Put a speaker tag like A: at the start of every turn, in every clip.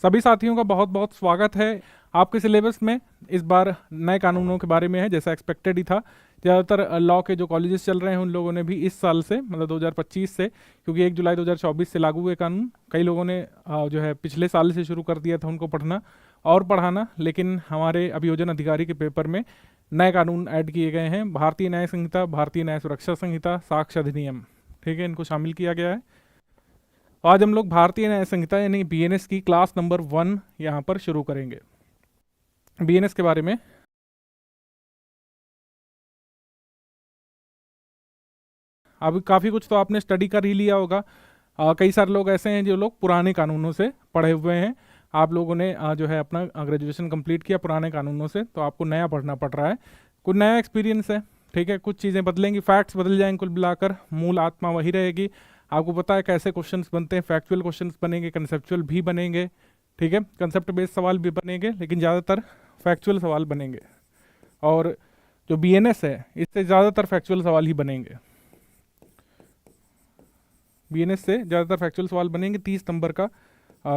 A: सभी साथियों का बहुत बहुत स्वागत है। आपके सिलेबस में इस बार नए कानूनों के बारे में है, जैसा एक्सपेक्टेड ही था। ज़्यादातर लॉ के जो कॉलेजेस चल रहे हैं उन लोगों ने भी इस साल से, मतलब 2025 से, क्योंकि 1 जुलाई 2024 से लागू हुए कानून, कई लोगों ने जो है पिछले साल से शुरू कर दिया था उनको पढ़ना और पढ़ाना, लेकिन हमारे अभियोजन अधिकारी के पेपर में नए कानून ऐड किए गए हैं। भारतीय न्याय संहिता, भारतीय न्याय सुरक्षा संहिता, साक्ष्य अधिनियम, ठीक है, इनको शामिल किया गया है। आज हम लोग भारतीय न्याय संहिता यानी बीएनएस की क्लास नंबर 1 यहाँ पर शुरू करेंगे। बीएनएस के बारे में अभी काफ़ी कुछ तो आपने स्टडी कर ही लिया होगा। कई सारे लोग ऐसे हैं जो लोग पुराने कानूनों से पढ़े हुए हैं। आप लोगों ने जो है अपना ग्रेजुएशन कंप्लीट किया पुराने कानूनों से, तो आपको नया पढ़ना पड़ रहा है, कुछ नया एक्सपीरियंस है, ठीक है। कुछ चीज़ें बदलेंगी, फैक्ट्स बदल जाएंगे, कुल मिलाकर मूल आत्मा वही रहेगी। आपको पता है कैसे क्वेश्चंस बनते हैं, फैक्चुअल क्वेश्चंस बनेंगे, कंसेप्चुअल भी बनेंगे, ठीक है, कंसेप्ट बेस्ड सवाल भी बनेंगे, लेकिन ज़्यादातर फैक्चुअल सवाल बनेंगे। और जो बीएनएस है इससे ज़्यादातर फैक्चुअल सवाल ही बनेंगे। बीएनएस से ज़्यादातर फैक्चुअल सवाल बनेंगे। 30 नंबर का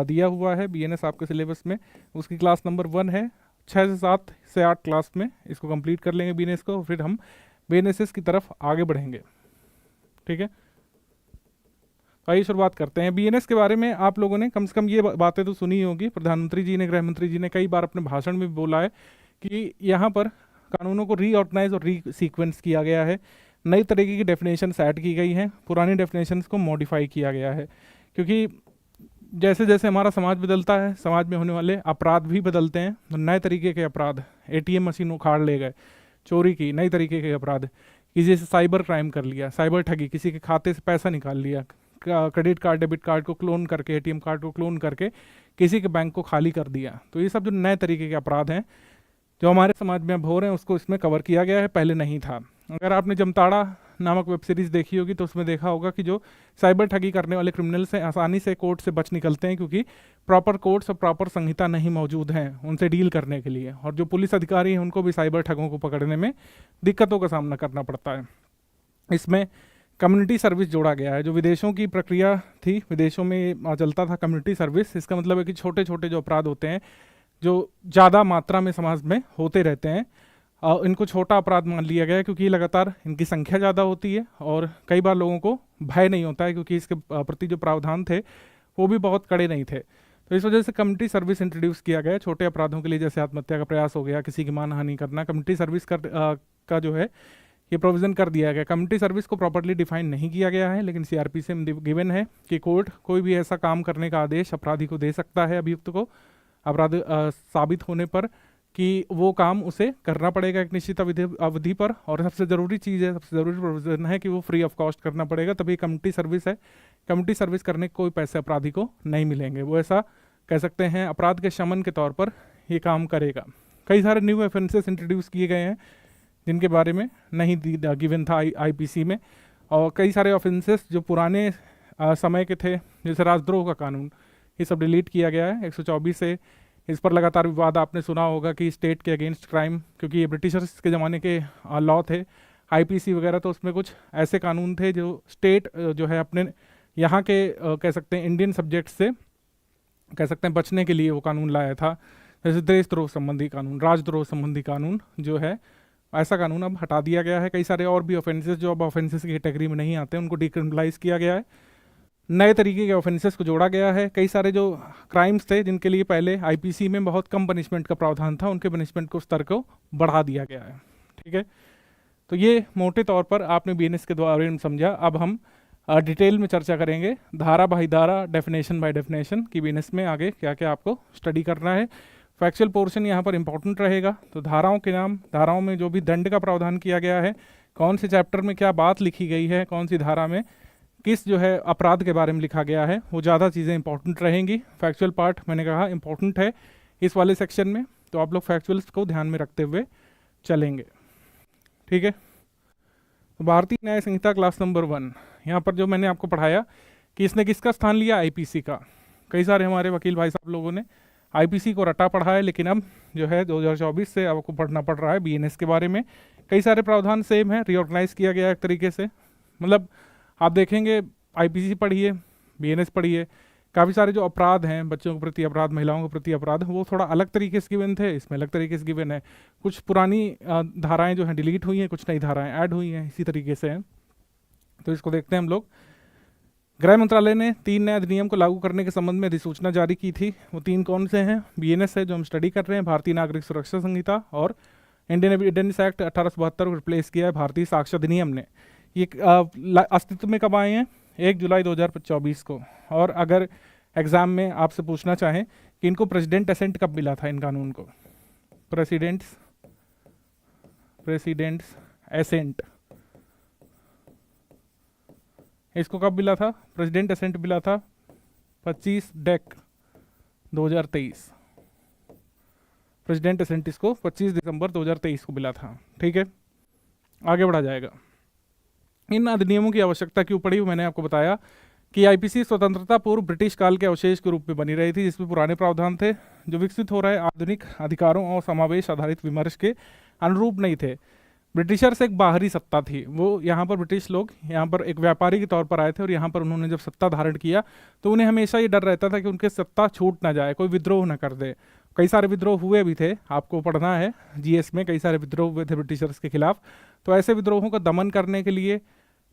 A: दिया हुआ है बीएनएस आपके सिलेबस में, उसकी क्लास नंबर 1 है। 6 से 7 से 8 क्लास में इसको कंप्लीट कर लेंगे बीएनएस को, फिर हम बीएनएसएस की तरफ आगे बढ़ेंगे, ठीक है। आइए शुरुआत करते हैं। बीएनएस के बारे में आप लोगों ने कम से कम ये बातें तो सुनी होगी। प्रधानमंत्री जी ने, गृह मंत्री जी ने कई बार अपने भाषण में बोला है कि यहाँ पर कानूनों को रीऑर्गेनाइज और रीसीक्वेंस किया गया है, नई तरीके की डेफिनेशंस ऐड की गई हैं, पुरानी डेफिनेशंस को मॉडिफाई किया गया है, क्योंकि जैसे जैसे हमारा समाज बदलता है, समाज में होने वाले अपराध भी बदलते हैं। तो नए तरीके के अपराध, एटीएम मशीन उखाड़ ले गए, चोरी की, नई तरीके के अपराध, किसी से साइबर क्राइम कर लिया, साइबर ठगी, किसी के खाते से पैसा निकाल लिया, क्रेडिट कार्ड डेबिट कार्ड को क्लोन करके, एटीएम कार्ड को क्लोन करके किसी के बैंक को खाली कर दिया। तो ये सब जो नए तरीके के अपराध हैं जो हमारे समाज में अब हो रहे हैं, उसको इसमें कवर किया गया है, पहले नहीं था। अगर आपने जमताड़ा नामक वेब सीरीज़ देखी होगी तो उसमें देखा होगा कि जो साइबर ठगी करने वाले क्रिमिनल्स हैं आसानी से कोर्ट से बच निकलते हैं, क्योंकि प्रॉपर कोर्ट्स और प्रॉपर संहिता नहीं मौजूद हैं उनसे डील करने के लिए। और जो पुलिस अधिकारी हैं उनको भी साइबर ठगों को पकड़ने में दिक्कतों का सामना करना पड़ता है। इसमें कम्युनिटी सर्विस जोड़ा गया है। जो विदेशों की प्रक्रिया थी, विदेशों में चलता था कम्युनिटी सर्विस, इसका मतलब है कि छोटे छोटे जो अपराध होते हैं जो ज़्यादा मात्रा में समाज में होते रहते हैं, इनको छोटा अपराध मान लिया गया है, क्योंकि लगातार इनकी संख्या ज़्यादा होती है और कई बार लोगों को भय नहीं होता है, क्योंकि इसके प्रति जो प्रावधान थे वो भी बहुत कड़े नहीं थे। तो इस वजह से कम्युनिटी सर्विस इंट्रोड्यूस किया गया है छोटे अपराधों के लिए, जैसे आत्महत्या का प्रयास हो गया, किसी की मानहानि करना। कम्युनिटी सर्विस का जो है ये प्रोविज़न कर दिया गया। कम्युनिटी सर्विस को प्रॉपर्ली डिफाइन नहीं किया गया है, लेकिन सीआरपी से गिवन है कि कोर्ट कोई भी ऐसा काम करने का आदेश अपराधी को दे सकता है, अभियुक्त को, अपराध साबित होने पर कि वो काम उसे करना पड़ेगा एक निश्चित अवधि पर। और सबसे ज़रूरी चीज़ है, सबसे ज़रूरी प्रोविज़न है कि वो फ्री ऑफ कॉस्ट करना पड़ेगा, तभी कम्युनिटी सर्विस है। कम्युनिटी सर्विस करने के कोई पैसे अपराधी को नहीं मिलेंगे, वो ऐसा कह सकते हैं अपराध के शमन के तौर पर ये काम करेगा। कई सारे न्यू ऑफेंसेस इंट्रोड्यूस किए गए हैं जिनके बारे में नहीं गिवन था आईपीसी में, और कई सारे ऑफेंसेस जो पुराने समय के थे, जैसे राजद्रोह का कानून, ये सब डिलीट किया गया है 124 से। इस पर लगातार विवाद आपने सुना होगा कि स्टेट के अगेंस्ट क्राइम, क्योंकि ये ब्रिटिशर्स के ज़माने के लॉ थे आईपीसी वगैरह, तो उसमें कुछ ऐसे कानून थे जो स्टेट जो है अपने यहाँ के कह सकते हैं इंडियन सब्जेक्ट से, कह सकते हैं, बचने के लिए वो कानून लाया था। जैसे देशद्रोह संबंधी कानून, राजद्रोह संबंधी कानून जो है, ऐसा कानून अब हटा दिया गया है। कई सारे और भी ऑफेंसेस जो अब ऑफेंसेस की कैटेगरी में नहीं आते उनको डिक्रिमिनलाइज किया गया है, नए तरीके के ऑफेंसेस को जोड़ा गया है। कई सारे जो क्राइम्स थे जिनके लिए पहले आईपीसी में बहुत कम पनिशमेंट का प्रावधान था, उनके पनिशमेंट को स्तर को बढ़ा दिया गया है, ठीक है। तो ये मोटे तौर पर आपने बीएनएस के बारे में समझा। अब हम डिटेल में चर्चा करेंगे, धारा बाई धारा, डेफिनेशन बाय डेफिनेशन, कि बीएनएस में आगे क्या क्या आपको स्टडी करना है। फैक्चुअल पोर्शन यहाँ पर इंपॉर्टेंट रहेगा। तो धाराओं के नाम, धाराओं में जो भी दंड का प्रावधान किया गया है, कौन से चैप्टर में क्या बात लिखी गई है, कौन सी धारा में किस जो है अपराध के बारे में लिखा गया है, वो ज़्यादा चीज़ें इंपॉर्टेंट रहेंगी। फैक्चुअल पार्ट मैंने कहा इंपॉर्टेंट है इस वाले सेक्शन में, तो आप लोग फैक्चुअल्स को ध्यान में रखते हुए चलेंगे, ठीक है। तो भारतीय न्याय संहिता क्लास नंबर 1, यहाँ पर जो मैंने आपको पढ़ाया कि इसने किसका स्थान लिया, आईपीसी का। कई सारे हमारे वकील भाई साहब लोगों ने आईपीसी को रटा पढ़ा है, लेकिन अब जो है 2024 से आपको पढ़ना पड़ रहा है बीएनएस के बारे में। कई सारे प्रावधान सेम है, रीऑर्गेनाइज किया गया एक तरीके से। मतलब आप देखेंगे आईपीसी पढ़िए, बीएनएस पढ़िए, काफ़ी सारे जो अपराध हैं, बच्चों के प्रति अपराध, महिलाओं के प्रति अपराध, वो थोड़ा अलग तरीके से गिवन थे, इसमें अलग तरीके से गिवन है। कुछ पुरानी धाराएं जो हैं डिलीट हुई हैं, कुछ नई धाराएं ऐड हुई हैं, इसी तरीके से हैं। तो इसको देखते हैं हम लोग। गृह मंत्रालय ने 3 नए अधिनियम को लागू करने के संबंध में अधिसूचना जारी की थी। वो 3 कौन से हैं? बीएनएस है जो हम स्टडी कर रहे हैं, भारतीय नागरिक सुरक्षा संहिता, और इंडियन एविडेंस एक्ट 1872 को रिप्लेस किया है भारतीय साक्ष्य अधिनियम ने। ये अस्तित्व में कब आए हैं? 1 जुलाई 2024 को। और अगर एग्जाम में आपसे पूछना चाहें कि इनको प्रेसिडेंट एसेंट कब मिला था, इन कानून को, प्रेसिडेंट्स एसेंट, इसको कब मिला था? प्रेसिडेंट एसेंट मिला था 25 डेक 2023। प्रेसिडेंट एसेंट इसको 25 दिसंबर 2023 को मिला था। ठीक है, आगे बढ़ा जाएगा। इन अधिनियमों की आवश्यकता क्यों पड़ी, मैंने आपको बताया कि आईपीसी स्वतंत्रता पूर्व ब्रिटिश काल के अवशेष के रूप में बनी रही थी, जिसमें पुराने प्रावधान थे जो विकसित हो रहे आधुनिक अधिकारों और समावेश आधारित विमर्श के अनुरूप नहीं थे। ब्रिटिशर्स एक बाहरी सत्ता थी, वो यहाँ पर ब्रिटिश लोग यहाँ पर एक व्यापारी के तौर पर आए थे, और यहाँ पर उन्होंने जब सत्ता धारण किया तो उन्हें हमेशा ये डर रहता था कि उनके सत्ता छूट ना जाए, कोई विद्रोह ना कर दे। कई सारे विद्रोह हुए भी थे, आपको पढ़ना है जीएस में, कई सारे विद्रोह हुए थे ब्रिटिशर्स के खिलाफ। तो ऐसे विद्रोहों का दमन करने के लिए,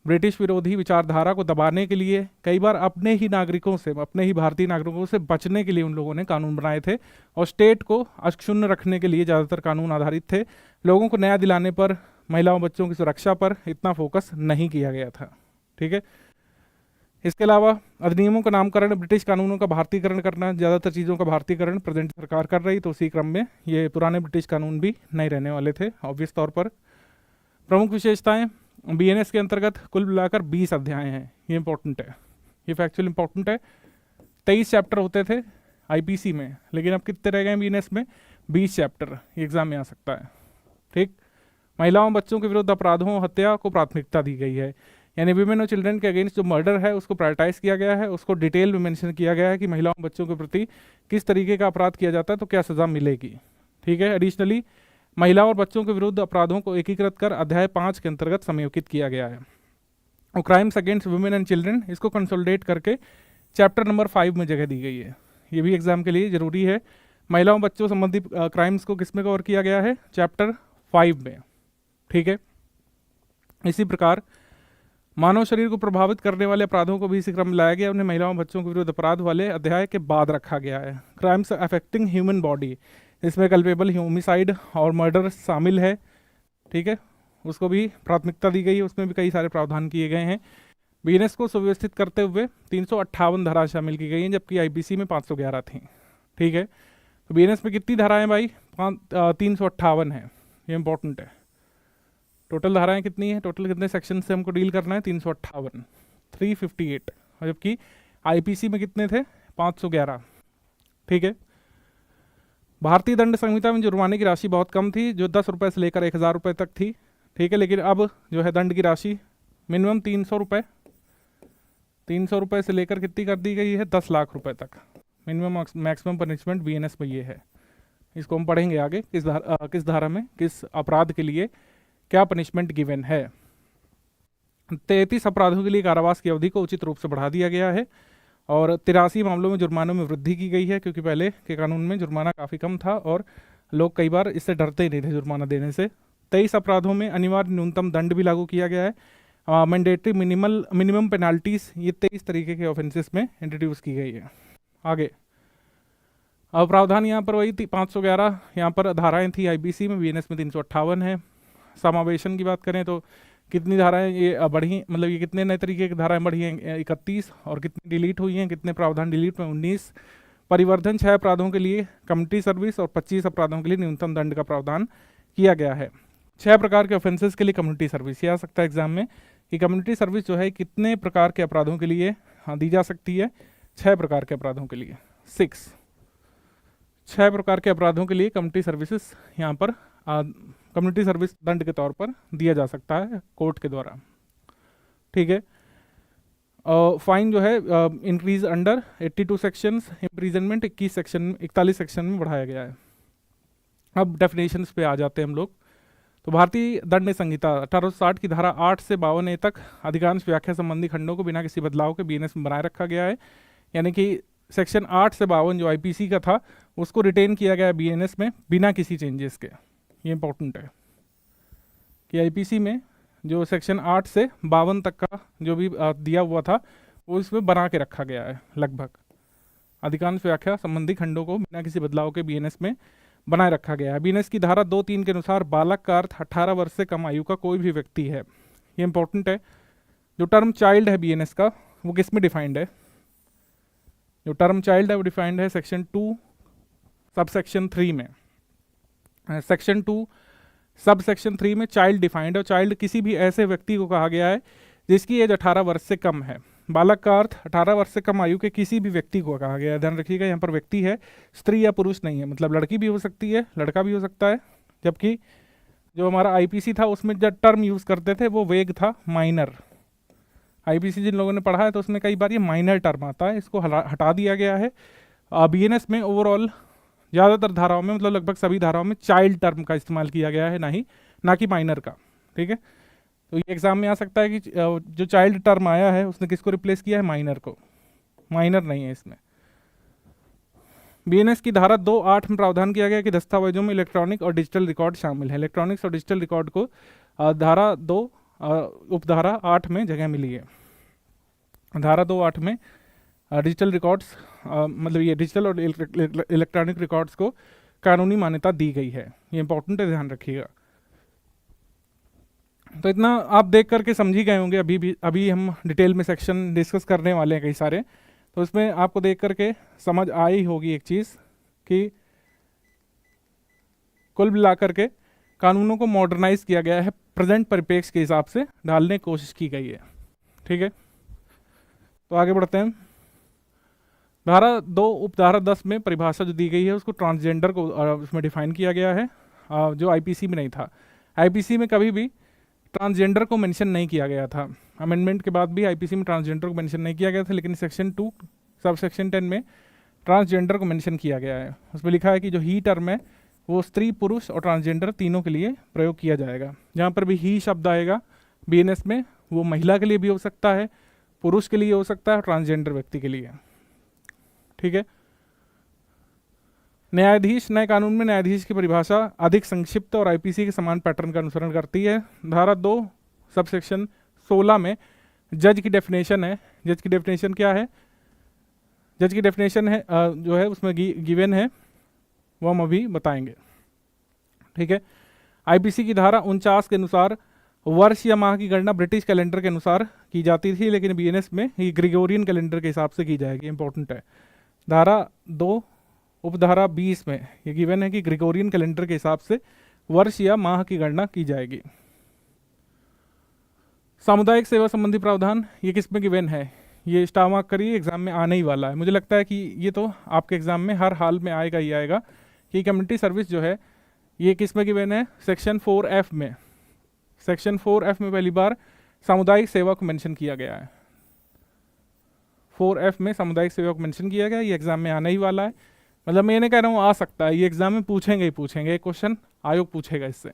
A: ब्रिटिश विरोधी विचारधारा को दबाने के लिए, कई बार अपने ही नागरिकों से, अपने ही भारतीय नागरिकों से बचने के लिए उन लोगों ने कानून बनाए थे, और स्टेट को अक्षुण्ण रखने के लिए ज़्यादातर कानून आधारित थे। लोगों को न्याय दिलाने पर, महिलाओं बच्चों की सुरक्षा पर इतना फोकस नहीं किया गया था। ठीक है, इसके अलावा अधिनियमों का नामकरण, ब्रिटिश कानूनों का भारतीयकरण करना, ज़्यादातर चीज़ों का भारतीयकरण प्रेजेंट सरकार कर रही, तो उसी क्रम में ये पुराने ब्रिटिश कानून भी नहीं रहने वाले थे ऑब्वियस तौर पर। प्रमुख विशेषताएं, बीएनएस के अंतर्गत कुल मिलाकर 20 अध्याय हैं, ये इंपॉर्टेंट है, ये फैक्चुअल इंपॉर्टेंट है। 23 चैप्टर होते थे आईपीसी में, लेकिन अब कितने रह गए हैं बीएनएस में? 20 चैप्टर, ये एग्जाम में आ सकता है। ठीक, महिलाओं बच्चों के विरुद्ध अपराधों, हत्या को प्राथमिकता दी गई है, यानी विमेन और चिल्ड्रन के अगेंस्ट जो मर्डर है उसको प्रायोरिटाइज किया गया है, उसको डिटेल में मेंशन किया गया है कि महिलाओं बच्चों के प्रति किस तरीके का अपराध किया जाता है तो क्या सज़ा मिलेगी। ठीक है, एडिशनली महिलाओं और बच्चों के विरुद्ध अपराधों को एकीकृत कर अध्याय 5 के अंतर्गत समयोजित किया गया है। और crimes against women and children, इसको कंसोलिडेट करके चैप्टर नंबर 5 में जगह दी गई है, ये भी एग्जाम के लिए जरूरी है। महिलाओं बच्चों संबंधी क्राइम्स को किसमें कवर किया गया है? चैप्टर 5 में। ठीक है, इसी प्रकार मानव शरीर को प्रभावित करने वाले अपराधों को भी इसी क्रम में लाया गया, उन्हें महिलाओं बच्चों के विरुद्ध अपराध वाले अध्याय के बाद रखा गया है। क्राइम्स अफेक्टिंग ह्यूमन बॉडी, इसमें कल्पेबल होमिसाइड और मर्डर शामिल है। ठीक है, उसको भी प्राथमिकता दी गई है, उसमें भी कई सारे प्रावधान किए गए हैं। बीएनएस को सुव्यवस्थित करते हुए 358 धारा शामिल की गई हैं, जबकि आईपीसी में 511 थी। ठीक है, तो बीएनएस में कितनी धाराएं भाई? 358 है, ये इंपॉर्टेंट है। टोटल धाराएं कितनी है? टोटल कितने सेक्शन से हमको डील करना है? 358, 358, जबकि आईपीसी में कितने थे? 511। ठीक है, भारतीय दंड संहिता में जुर्माने की राशि बहुत कम थी, जो 10 रुपये से लेकर 1000 रुपये तक थी। ठीक है, लेकिन अब जो है दंड की राशि मिनिमम 300 रुपये, 300 रुपये से लेकर कितनी कर दी गई है? 10 लाख रुपए तक मिनिमम मैक्सिमम पनिशमेंट बीएनएस में ये है। इसको हम पढ़ेंगे आगे किस धारा में किस अपराध के लिए क्या पनिशमेंट गिवन है। 33 अपराधों के लिए कारावास की अवधि को उचित रूप से बढ़ा दिया गया है, और 83 मामलों में जुर्मानों में वृद्धि की गई है, क्योंकि पहले के कानून में जुर्माना काफ़ी कम था और लोग कई बार इससे डरते ही नहीं थे जुर्माना देने से। 23 अपराधों में अनिवार्य न्यूनतम दंड भी लागू किया गया है। मैंडेटरी मिनिमम पेनाल्टीज ये 23 तरीके के ऑफेंसेस में इंट्रोड्यूस की गई है। आगे अब प्रावधान यहाँ पर वही 511 यहाँ पर धाराएं थी आईपीसी में, बीएनएस में 358 है। समावेशन की बात करें तो कितनी धाराएं ये बढ़ी, मतलब ये कितने नए तरीके की धाराएं बढ़ी हैं? 31, और कितनी डिलीट हुई हैं? कितने प्रावधान डिलीट में? 19। परिवर्धन 6 अपराधों के लिए कम्युनिटी सर्विस और 25 अपराधों के लिए न्यूनतम दंड का प्रावधान किया गया है। 6 प्रकार के ऑफेंसेस के लिए कम्युनिटी सर्विस, ये आ सकता है एग्जाम में कि कम्युनिटी सर्विस जो है कितने प्रकार के अपराधों के लिए दी जा सकती है? 6 प्रकार के अपराधों के लिए, 6 प्रकार के अपराधों के लिए कम्युनिटी सर्विसेज यहाँ पर कम्युनिटी सर्विस दंड के तौर पर दिया जा सकता है कोर्ट के द्वारा। ठीक है, फाइन जो है increase under 82 sections, imprisonment 41 section में बढ़ाया गया है। अब डेफिनेशंस पे आ जाते हैं हम लोग। तो भारतीय दंड संहिता 1860 की धारा 8 से 52A तक अधिकांश व्याख्या संबंधी खंडों को बिना किसी बदलाव के बीएनएस में बनाए रखा गया है, यानी कि सेक्शन 8 से 52 जो आईपीसी का था उसको रिटेन किया गया बीएनएस में बिना किसी चेंजेस के। ये इंपॉर्टेंट है कि आईपीसी में जो सेक्शन 8 से 52 तक का जो भी दिया हुआ था वो इसमें बना के रखा गया है। लगभग अधिकांश व्याख्या संबंधी खंडों को बिना किसी बदलाव के बीएनएस में बनाए रखा गया है। बीएनएस की धारा 2-3 के अनुसार बालक का अर्थ 18 वर्ष से कम आयु का कोई भी व्यक्ति है। ये इंपॉर्टेंट है। जो टर्म चाइल्ड है बीएनएस का वो किस में डिफाइंड है? जो टर्म चाइल्ड है वो डिफाइंड है सेक्शन 2 सब सेक्शन 3 में। सेक्शन 2 सब सेक्शन 3 में चाइल्ड डिफाइंड है और चाइल्ड किसी भी ऐसे व्यक्ति को कहा गया है जिसकी एज 18 वर्ष से कम है। बालक का अर्थ 18 वर्ष से कम आयु के किसी भी व्यक्ति को कहा गया है। ध्यान रखिएगा यहाँ पर व्यक्ति है, स्त्री या पुरुष नहीं है। मतलब लड़की भी हो सकती है, लड़का भी हो सकता है। जबकि जो हमारा आईपीसी था उसमें जो टर्म यूज़ करते थे वो वेग था माइनर। आईपीसी जिन लोगों ने पढ़ा है तो उसमें कई बार ये माइनर टर्म आता है, इसको हटा दिया गया है। बीएनएस में ओवरऑल ज़्यादातर धाराओं में, मतलब लगभग सभी धाराओं में चाइल्ड टर्म का इस्तेमाल किया गया है, ना कि माइनर का। ठीक है, तो ये एग्जाम में आ सकता है कि जो चाइल्ड टर्म आया है उसने किसको रिप्लेस किया है? माइनर को। माइनर नहीं है इसमें। बीएनएस की धारा 2(8) में प्रावधान किया गया कि दस्तावेजों में इलेक्ट्रॉनिक और डिजिटल रिकॉर्ड शामिल है। इलेक्ट्रॉनिक्स और डिजिटल रिकॉर्ड को धारा 2 उपधारा 8 में जगह मिली है। धारा 2(8) में डिजिटल रिकॉर्ड्स मतलब ये डिजिटल और इलेक्ट्रॉनिक रिकॉर्ड्स को कानूनी मान्यता दी गई है। ये इंपॉर्टेंट है, ध्यान रखिएगा। तो इतना आप देख करके समझ ही गए होंगे। अभी हम डिटेल में सेक्शन डिस्कस करने वाले हैं कई सारे, तो इसमें आपको देख करके समझ आई होगी एक चीज़ कि कुल मिलाकर के कानूनों को मॉडर्नाइज किया गया है, प्रेजेंट परिप्रेक्ष्य के हिसाब से ढालने की कोशिश की गई है। ठीक है, तो आगे बढ़ते हैं। धारा 2 उपधारा 10 में परिभाषा जो दी गई है उसको ट्रांसजेंडर को उसमें डिफाइन किया गया है, जो आईपीसी में नहीं था। आईपीसी में कभी भी ट्रांसजेंडर को मेंशन नहीं किया गया था। अमेंडमेंट के बाद भी आईपीसी में ट्रांसजेंडर को मेंशन नहीं किया गया था, लेकिन सेक्शन 2 सब सेक्शन 10 में ट्रांसजेंडर को मेंशन किया गया है। उसमें लिखा है कि जो ही टर्म है वो स्त्री, पुरुष और ट्रांसजेंडर तीनों के लिए प्रयोग किया जाएगा। जहाँ पर भी ही शब्द आएगा बीएनएस में वो महिला के लिए भी हो सकता है, पुरुष के लिए हो सकता है, ट्रांसजेंडर व्यक्ति के लिए। ठीक है, न्यायाधीश नए कानून में न्यायाधीश की परिभाषा अधिक संक्षिप्त और आईपीसी के समान पैटर्न का अनुसरण करती है। धारा 2 सब सेक्शन 16 में जज की डेफिनेशन है। जज की डेफिनेशन क्या है? जज की डेफिनेशन है जो है उसमें गिवन है, वो हम अभी बताएंगे। ठीक है, आईपीसी की धारा 49 के अनुसार वर्ष या माह की गणना ब्रिटिश कैलेंडर के अनुसार की जाती थी, लेकिन बीएनएस में ये ग्रेगोरियन कैलेंडर के हिसाब से की जाएगी। इंपॉर्टेंट है। धारा 2 उपधारा 20 में ये गिवन है कि ग्रेगोरियन कैलेंडर के हिसाब से वर्ष या माह की गणना की जाएगी। सामुदायिक सेवा संबंधी प्रावधान ये किस में गिवन है? ये स्टार मार्क करिए, एग्जाम में आने ही वाला है। मुझे लगता है कि ये तो आपके एग्जाम में हर हाल में आएगा ही आएगा कि कम्युनिटी सर्विस जो है ये किस में गिवन है? सेक्शन 4F में। सेक्शन 4F में पहली बार सामुदायिक सेवा को मेंशन किया गया है। 4F में सामुदायिक सेवा को मेंशन किया गया। ये एग्जाम में आने ही वाला है। मतलब मैं ये नहीं कह रहा हूँ आ सकता है, ये एग्जाम में पूछेंगे ही पूछेंगे, एक क्वेश्चन आयोग पूछेगा इससे।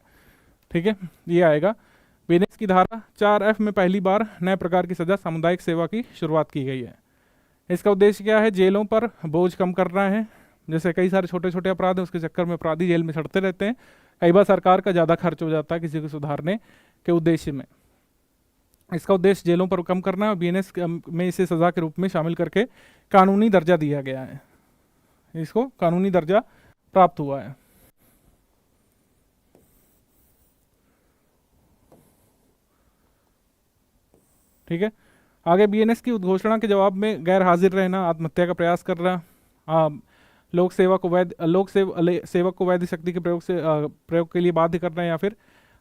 A: ठीक है, ये आएगा। बीएनएस की धारा 4F में पहली बार नए प्रकार की सजा सामुदायिक सेवा की शुरुआत की गई है। इसका उद्देश्य क्या है? जेलों पर बोझ कम करना है। जैसे कई सारे छोटे छोटे अपराध हैं, उसके चक्कर में अपराधी जेल में सड़ते रहते हैं। कई बार सरकार का ज़्यादा खर्च हो जाता है किसी को सुधारने के उद्देश्य में। इसका उद्देश्य जेलों पर कम करना है। बीएनएस में इसे सजा के रूप में शामिल करके कानूनी दर्जा दिया गया है। इसको कानूनी दर्जा प्राप्त हुआ है। ठीक है, आगे बीएनएस की उद्घोषणा के जवाब में गैर हाजिर रहना, आत्महत्या का प्रयास करना, लोक सेवक को वैध शक्ति के प्रयोग के लिए बाध्य करना, या फिर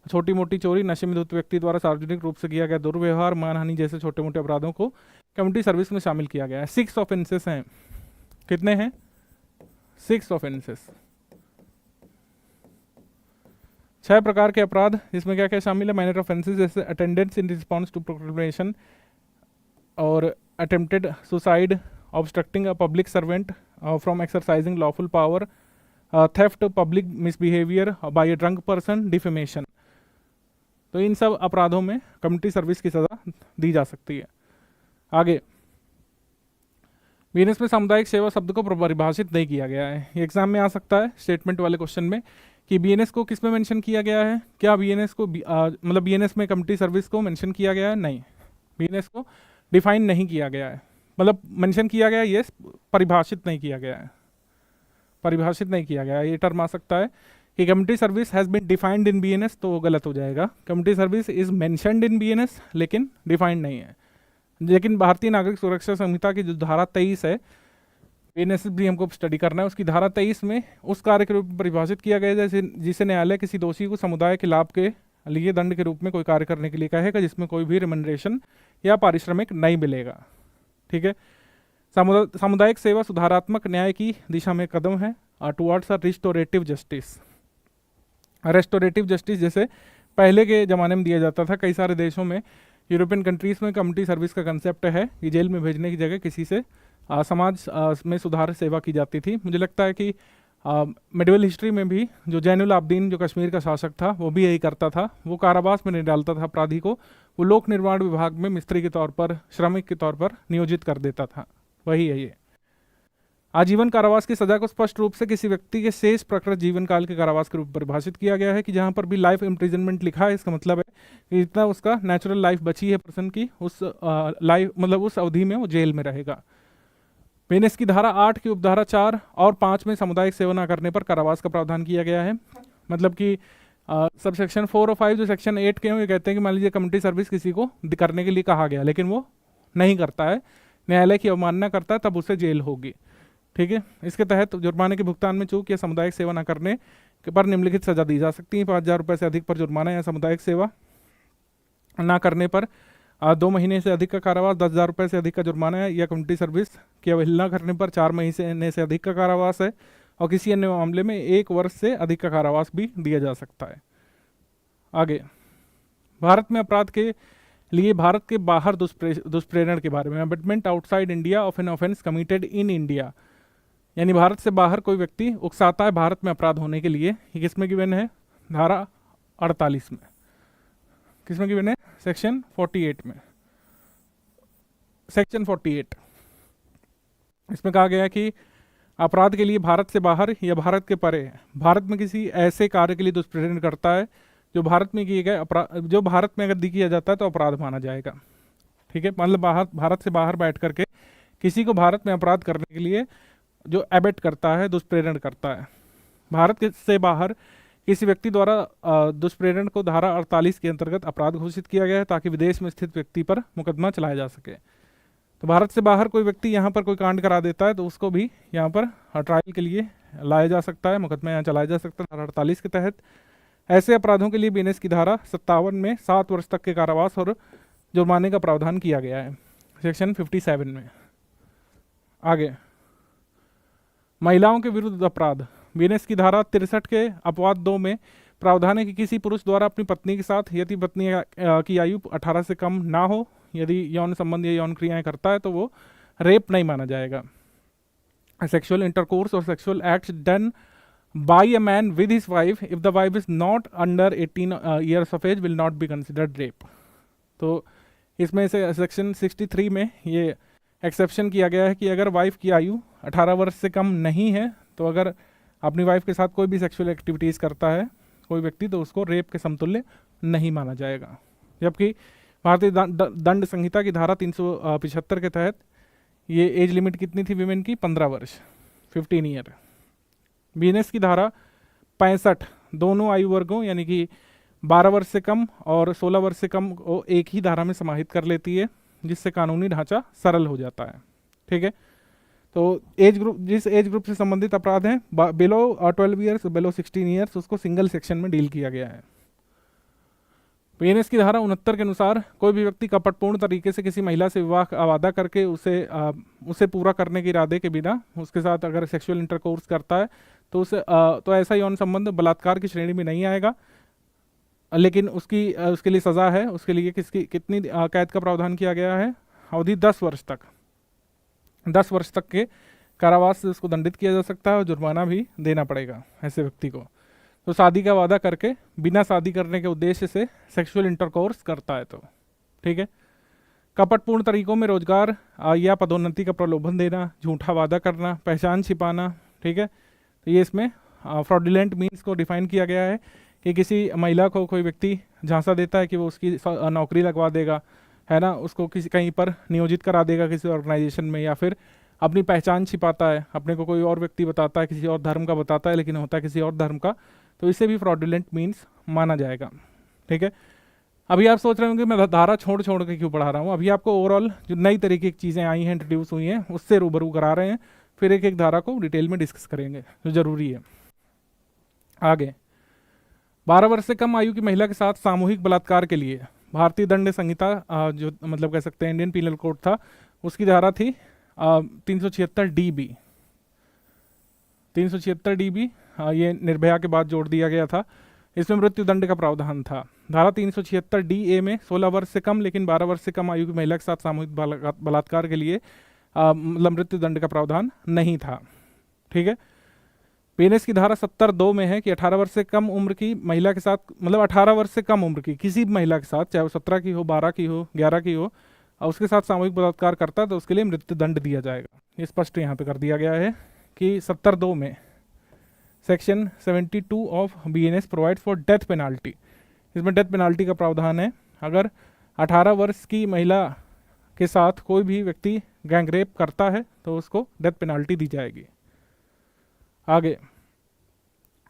A: छोटी मोटी चोरी, नशे में धुत व्यक्ति द्वारा सार्वजनिक रूप से किया गया दुर्व्यवहार, मानहानि जैसे छोटे मोटे अपराधों को कम्युनिटी सर्विस में शामिल किया गया है। 6 ऑफेंसेस हैं। कितने हैं? 6 ऑफेंसेस। 6 प्रकार के अपराध, जिसमें क्या क्या शामिल है? माइनर ऑफेंसेस जैसे attendance in response to proclamation और attempted suicide, obstructing a public servant from exercising lawful power, theft, public misbehaviour by a drunk person, defamation. तो इन सब अपराधों में कम्युनिटी सर्विस की सज़ा दी जा सकती है। आगे बीएनएस में सामुदायिक सेवा शब्द को परिभाषित नहीं किया गया है। ये एग्जाम में आ सकता है स्टेटमेंट वाले क्वेश्चन में कि बीएनएस को किस में मेंशन किया गया है। क्या बीएनएस को मतलब बीएनएस में कम्युनिटी सर्विस को मेंशन किया गया है? नहीं, बीएनएस को डिफाइन नहीं किया गया है। मतलब मेंशन किया गया है, ये परिभाषित नहीं किया गया है, परिभाषित नहीं किया गया है। ये टर्म आ सकता है कि community service has been defined in BNS, तो वो गलत हो जाएगा। Community service is mentioned in BNS लेकिन डिफाइंड नहीं है। लेकिन भारतीय नागरिक सुरक्षा संहिता की जो धारा 23 है, बीएनएस भी हमको स्टडी करना है, उसकी धारा 23 में उस कार्य के रूप में परिभाषित किया गया है जैसे जिसे न्यायालय किसी दोषी को समुदाय के लाभ के लिए दंड के रूप में कोई कार्य करने के लिए कहेगा जिसमें कोई भी रिमनरेशन या पारिश्रमिक नहीं मिलेगा। ठीक है, सामुदायिक सेवा सुधारात्मक न्याय की दिशा में कदम है towards a restorative justice. Restorative justice जैसे पहले के ज़माने में दिया जाता था, कई सारे देशों में, यूरोपियन कंट्रीज़ में कम्युनिटी सर्विस का कंसेप्ट है कि जेल में भेजने की जगह किसी से समाज में सुधार सेवा की जाती थी। मुझे लगता है कि मिडिवल हिस्ट्री में भी जो जैनुल आब्दीन जो कश्मीर का शासक था वो भी यही करता था। वो कारावास में नहीं डालता था अपराधी को, वो लोक निर्माण विभाग में मिस्त्री के तौर पर, श्रमिक के तौर पर नियोजित कर देता था। वही है ये। आजीवन कारावास की सजा को स्पष्ट रूप से किसी व्यक्ति के शेष प्रकृत जीवन काल के कारावास के रूप में परिभाषित किया गया है कि जहां पर भी लाइफ इम्प्रिजनमेंट लिखा है, इसका मतलब है कि जितना उसका नेचुरल लाइफ बची है पर्सन की, उस लाइफ मतलब उस अवधि में वो जेल में रहेगा। बीएनएस की धारा 8 की उपधारा 4 और 5 में सामुदायिक सेवा न करने पर कारावास का प्रावधान किया गया है। मतलब कि सब सेक्शन 4 और 5 जो सेक्शन 8 के हैं ये कहते हैं कि मान लीजिए कम्युनिटी सर्विस किसी को करने के लिए कहा गया लेकिन वो नहीं करता है, न्यायालय की अवमानना करता है, तब उसे जेल होगी। ठीक है, इसके तहत जुर्माने के भुगतान में चूक या सामुदायिक सेवा न करने पर निम्नलिखित सजा दी जा सकती है। 5,000 रुपये से अधिक पर जुर्माना या सामुदायिक सेवा न करने पर 2 महीने से अधिक का कारावास, 10,000 रुपये से अधिक का जुर्माना है, या कम्युनिटी सर्विस की अवहेलना करने पर 4 महीने से अधिक का कारावास है, और किसी अन्य मामले में 1 वर्ष से अधिक का कारावास भी दिया जा सकता है। आगे, भारत में अपराध के लिए भारत के बाहर दुष्प्रेरण के बारे में, abetment outside India of an offence committed in India, यानी भारत से बाहर कोई व्यक्ति उकसाता है भारत में अपराध होने के लिए। ये किसमें गिवन है? धारा 48 में। किसमें गिवन है? सेक्शन 48 में। सेक्शन 48 इसमें कहा गया है कि अपराध के लिए भारत से बाहर या भारत के परे भारत में किसी ऐसे कार्य के लिए दुष्प्रेरण करता है जो भारत में किए गए अपराध, जो भारत में अगर किया जाता है तो अपराध माना जाएगा। ठीक है, मतलब भारत से बाहर बैठ करके किसी को भारत में अपराध करने के लिए जो एबेट करता है, दुष्प्रेरण करता है, भारत से बाहर किसी व्यक्ति द्वारा दुष्प्रेरण को धारा 48 के अंतर्गत अपराध घोषित किया गया है ताकि विदेश में स्थित व्यक्ति पर मुकदमा चलाया जा सके। तो भारत से बाहर कोई व्यक्ति यहाँ पर कोई कांड करा देता है तो उसको भी यहाँ पर ट्रायल के लिए लाया जा सकता है, मुकदमा यहाँ चलाया जा सकता है धारा 48 के तहत। ऐसे अपराधों के लिए बीएनएस की धारा 57 में 7 वर्ष तक के कारावास और जुर्माने का प्रावधान किया गया है, सेक्शन 57 में। आगे, महिलाओं के विरुद्ध अपराध, बीएनएस की धारा 63 के अपवाद 2 में प्रावधान है कि किसी पुरुष द्वारा अपनी पत्नी के साथ, यदि पत्नी की आयु 18 से कम ना हो, यदि यौन संबंध या यौन क्रियाएं करता है तो वो रेप नहीं माना जाएगा। सेक्सुअल इंटरकोर्स और sexual acts done by a man with his wife if the wife is not under 18 years of age will not be considered rape. तो इसमें से सेक्शन 63 में ये एक्सेप्शन किया गया है कि अगर वाइफ की आयु 18 वर्ष से कम नहीं है तो अगर अपनी वाइफ के साथ कोई भी सेक्सुअल एक्टिविटीज़ करता है कोई व्यक्ति तो उसको रेप के समतुल्य नहीं माना जाएगा। जबकि भारतीय दंड संहिता की धारा 375 के तहत ये एज लिमिट कितनी थी विमेन की? 15 वर्ष, 15 ईयर। बीएनएस की धारा 65 दोनों आयु वर्गों यानी कि 12 वर्ष से कम और 16 वर्ष से कम को एक ही धारा में समाहित कर लेती है, जिससे कानूनी ढांचा सरल हो जाता है। ठीक है, तो एज ग्रुप, जिस एज ग्रुप से संबंधित अपराध हैं बिलो 12 ईयर्स, बिलो 16 ईयर्स, उसको सिंगल सेक्शन में डील किया गया है। बीएनएस की धारा 69 के अनुसार कोई भी व्यक्ति कपटपूर्ण तरीके से किसी महिला से विवाह का वादा करके उसे पूरा करने के इरादे के बिना उसके साथ अगर सेक्सुअल इंटरकोर्स करता है तो उसे तो ऐसा यौन संबंध बलात्कार की श्रेणी में नहीं आएगा, लेकिन उसके लिए सज़ा है। उसके लिए कितनी कैद का प्रावधान किया गया है? अवधि 10 वर्ष तक, 10 वर्ष तक के कारावास से उसको दंडित किया जा सकता है और जुर्माना भी देना पड़ेगा ऐसे व्यक्ति को तो शादी का वादा करके बिना शादी करने के उद्देश्य से सेक्सुअल इंटरकोर्स करता है तो। ठीक है, कपटपूर्ण तरीकों में रोजगार या पदोन्नति का प्रलोभन देना, झूठा वादा करना, पहचान छिपाना। ठीक है, तो ये इसमें फ्रॉडुलेंट मीन्स को डिफाइन किया गया है कि किसी महिला को कोई व्यक्ति झांसा देता है कि वो उसकी नौकरी लगवा देगा, है ना, उसको किसी कहीं पर नियोजित करा देगा किसी ऑर्गेनाइजेशन में, या फिर अपनी पहचान छिपाता है, अपने को कोई और व्यक्ति बताता है, किसी और धर्म का बताता है लेकिन होता है किसी और धर्म का, तो इसे भी फ्रॉडुलेंट मीन्स माना जाएगा। ठीक है, अभी आप सोच रहे होंगे मैं धारा छोड़ छोड़ के क्यों पढ़ा रहा हूँ। अभी आपको ओवरऑल जो नई तरीके की चीज़ें आई हैं, इंट्रोड्यूस हुई हैं, उससे रूबरू करा रहे हैं, फिर एक एक धारा को डिटेल में डिस्कस करेंगे जो जरूरी है। आगे, 12 वर्ष से कम आयु की महिला के साथ सामूहिक बलात्कार के लिए भारतीय दंड संहिता जो मतलब कह सकते हैं इंडियन पीनल कोड था, उसकी धारा थी 376 DB। 376 DB ये निर्भया के बाद जोड़ दिया गया था। इसमें मृत्यु दंड का प्रावधान था। धारा 376 DA में 16 वर्ष से कम लेकिन 12 वर्ष से कम आयु की महिला के साथ सामूहिक बलात्कार के लिए मतलब मृत्यु दंड का प्रावधान नहीं था। ठीक है, बीएनएस की धारा 70(2) में है कि 18 वर्ष से कम उम्र की महिला के साथ, मतलब 18 वर्ष से कम उम्र की किसी भी महिला के साथ, चाहे वो 17 की हो, 12 की हो, 11 की हो, और उसके साथ सामूहिक बलात्कार करता है तो उसके लिए मृत्यु दंड दिया जाएगा। ये स्पष्ट यहाँ पे कर दिया गया है कि 70(2) में section 72 of BNS provide for death penalty. इसमें डेथ पेनाल्टी का प्रावधान है। अगर 18 वर्ष की महिला के साथ कोई भी व्यक्ति गैंगरेप करता है तो उसको डेथ पेनाल्टी दी जाएगी। आगे,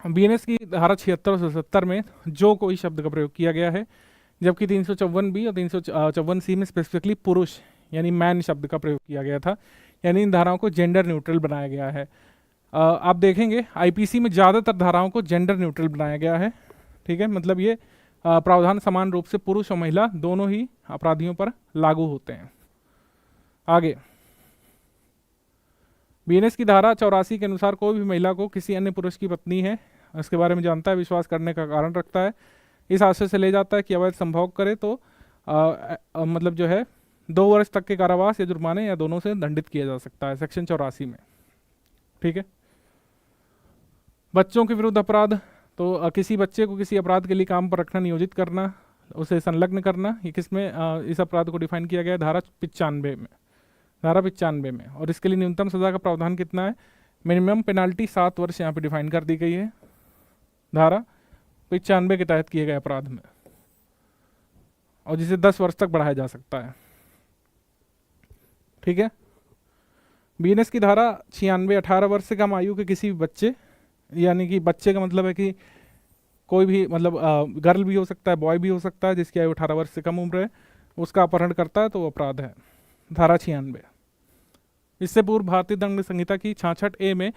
A: बीएनएस की धारा 76 और 77 में जो कोई शब्द का प्रयोग किया गया है, जबकि 354B और 354C में स्पेसिफिकली पुरुष यानी मैन शब्द का प्रयोग किया गया था। यानी इन धाराओं को जेंडर न्यूट्रल बनाया गया है। आप देखेंगे आईपीसी में ज़्यादातर धाराओं को जेंडर न्यूट्रल बनाया गया है। ठीक है, मतलब ये प्रावधान समान रूप से पुरुष और महिला दोनों ही अपराधियों पर लागू होते हैं। आगे, बीएनएस की धारा 84 के अनुसार कोई भी महिला को किसी अन्य पुरुष की पत्नी है उसके बारे में जानता है, विश्वास करने का कारण रखता है, इस आशय से ले जाता है कि अवैध संभोग करे तो मतलब जो है 2 वर्ष तक के कारावास या जुर्माने या दोनों से दंडित किया जा सकता है, सेक्शन 84 में। ठीक है, बच्चों के विरुद्ध अपराध, तो किसी बच्चे को किसी अपराध के लिए काम पर रखना, नियोजित करना, उसे संलग्न करना, ये किसमें इस अपराध को डिफाइन किया गया है? धारा 95 में। धारा 95 में। और इसके लिए न्यूनतम सजा का प्रावधान कितना है? मिनिमम पेनाल्टी 7 वर्ष यहाँ पे डिफाइन कर दी गई है धारा 95 के तहत किए गए अपराध में, और जिसे 10 वर्ष तक बढ़ाया जा सकता है। ठीक है, बीएनएस की धारा 96 18 वर्ष से कम आयु के किसी भी बच्चे, यानी कि बच्चे का मतलब है कि कोई भी मतलब गर्ल भी हो सकता है, बॉय भी हो सकता है, जिसकी आयु 18 वर्ष से कम उम्र है, उसका अपहरण करता है तो वो अपराध है, धारा 96। इससे पूर्व भारतीय दंड संहिता की 66A में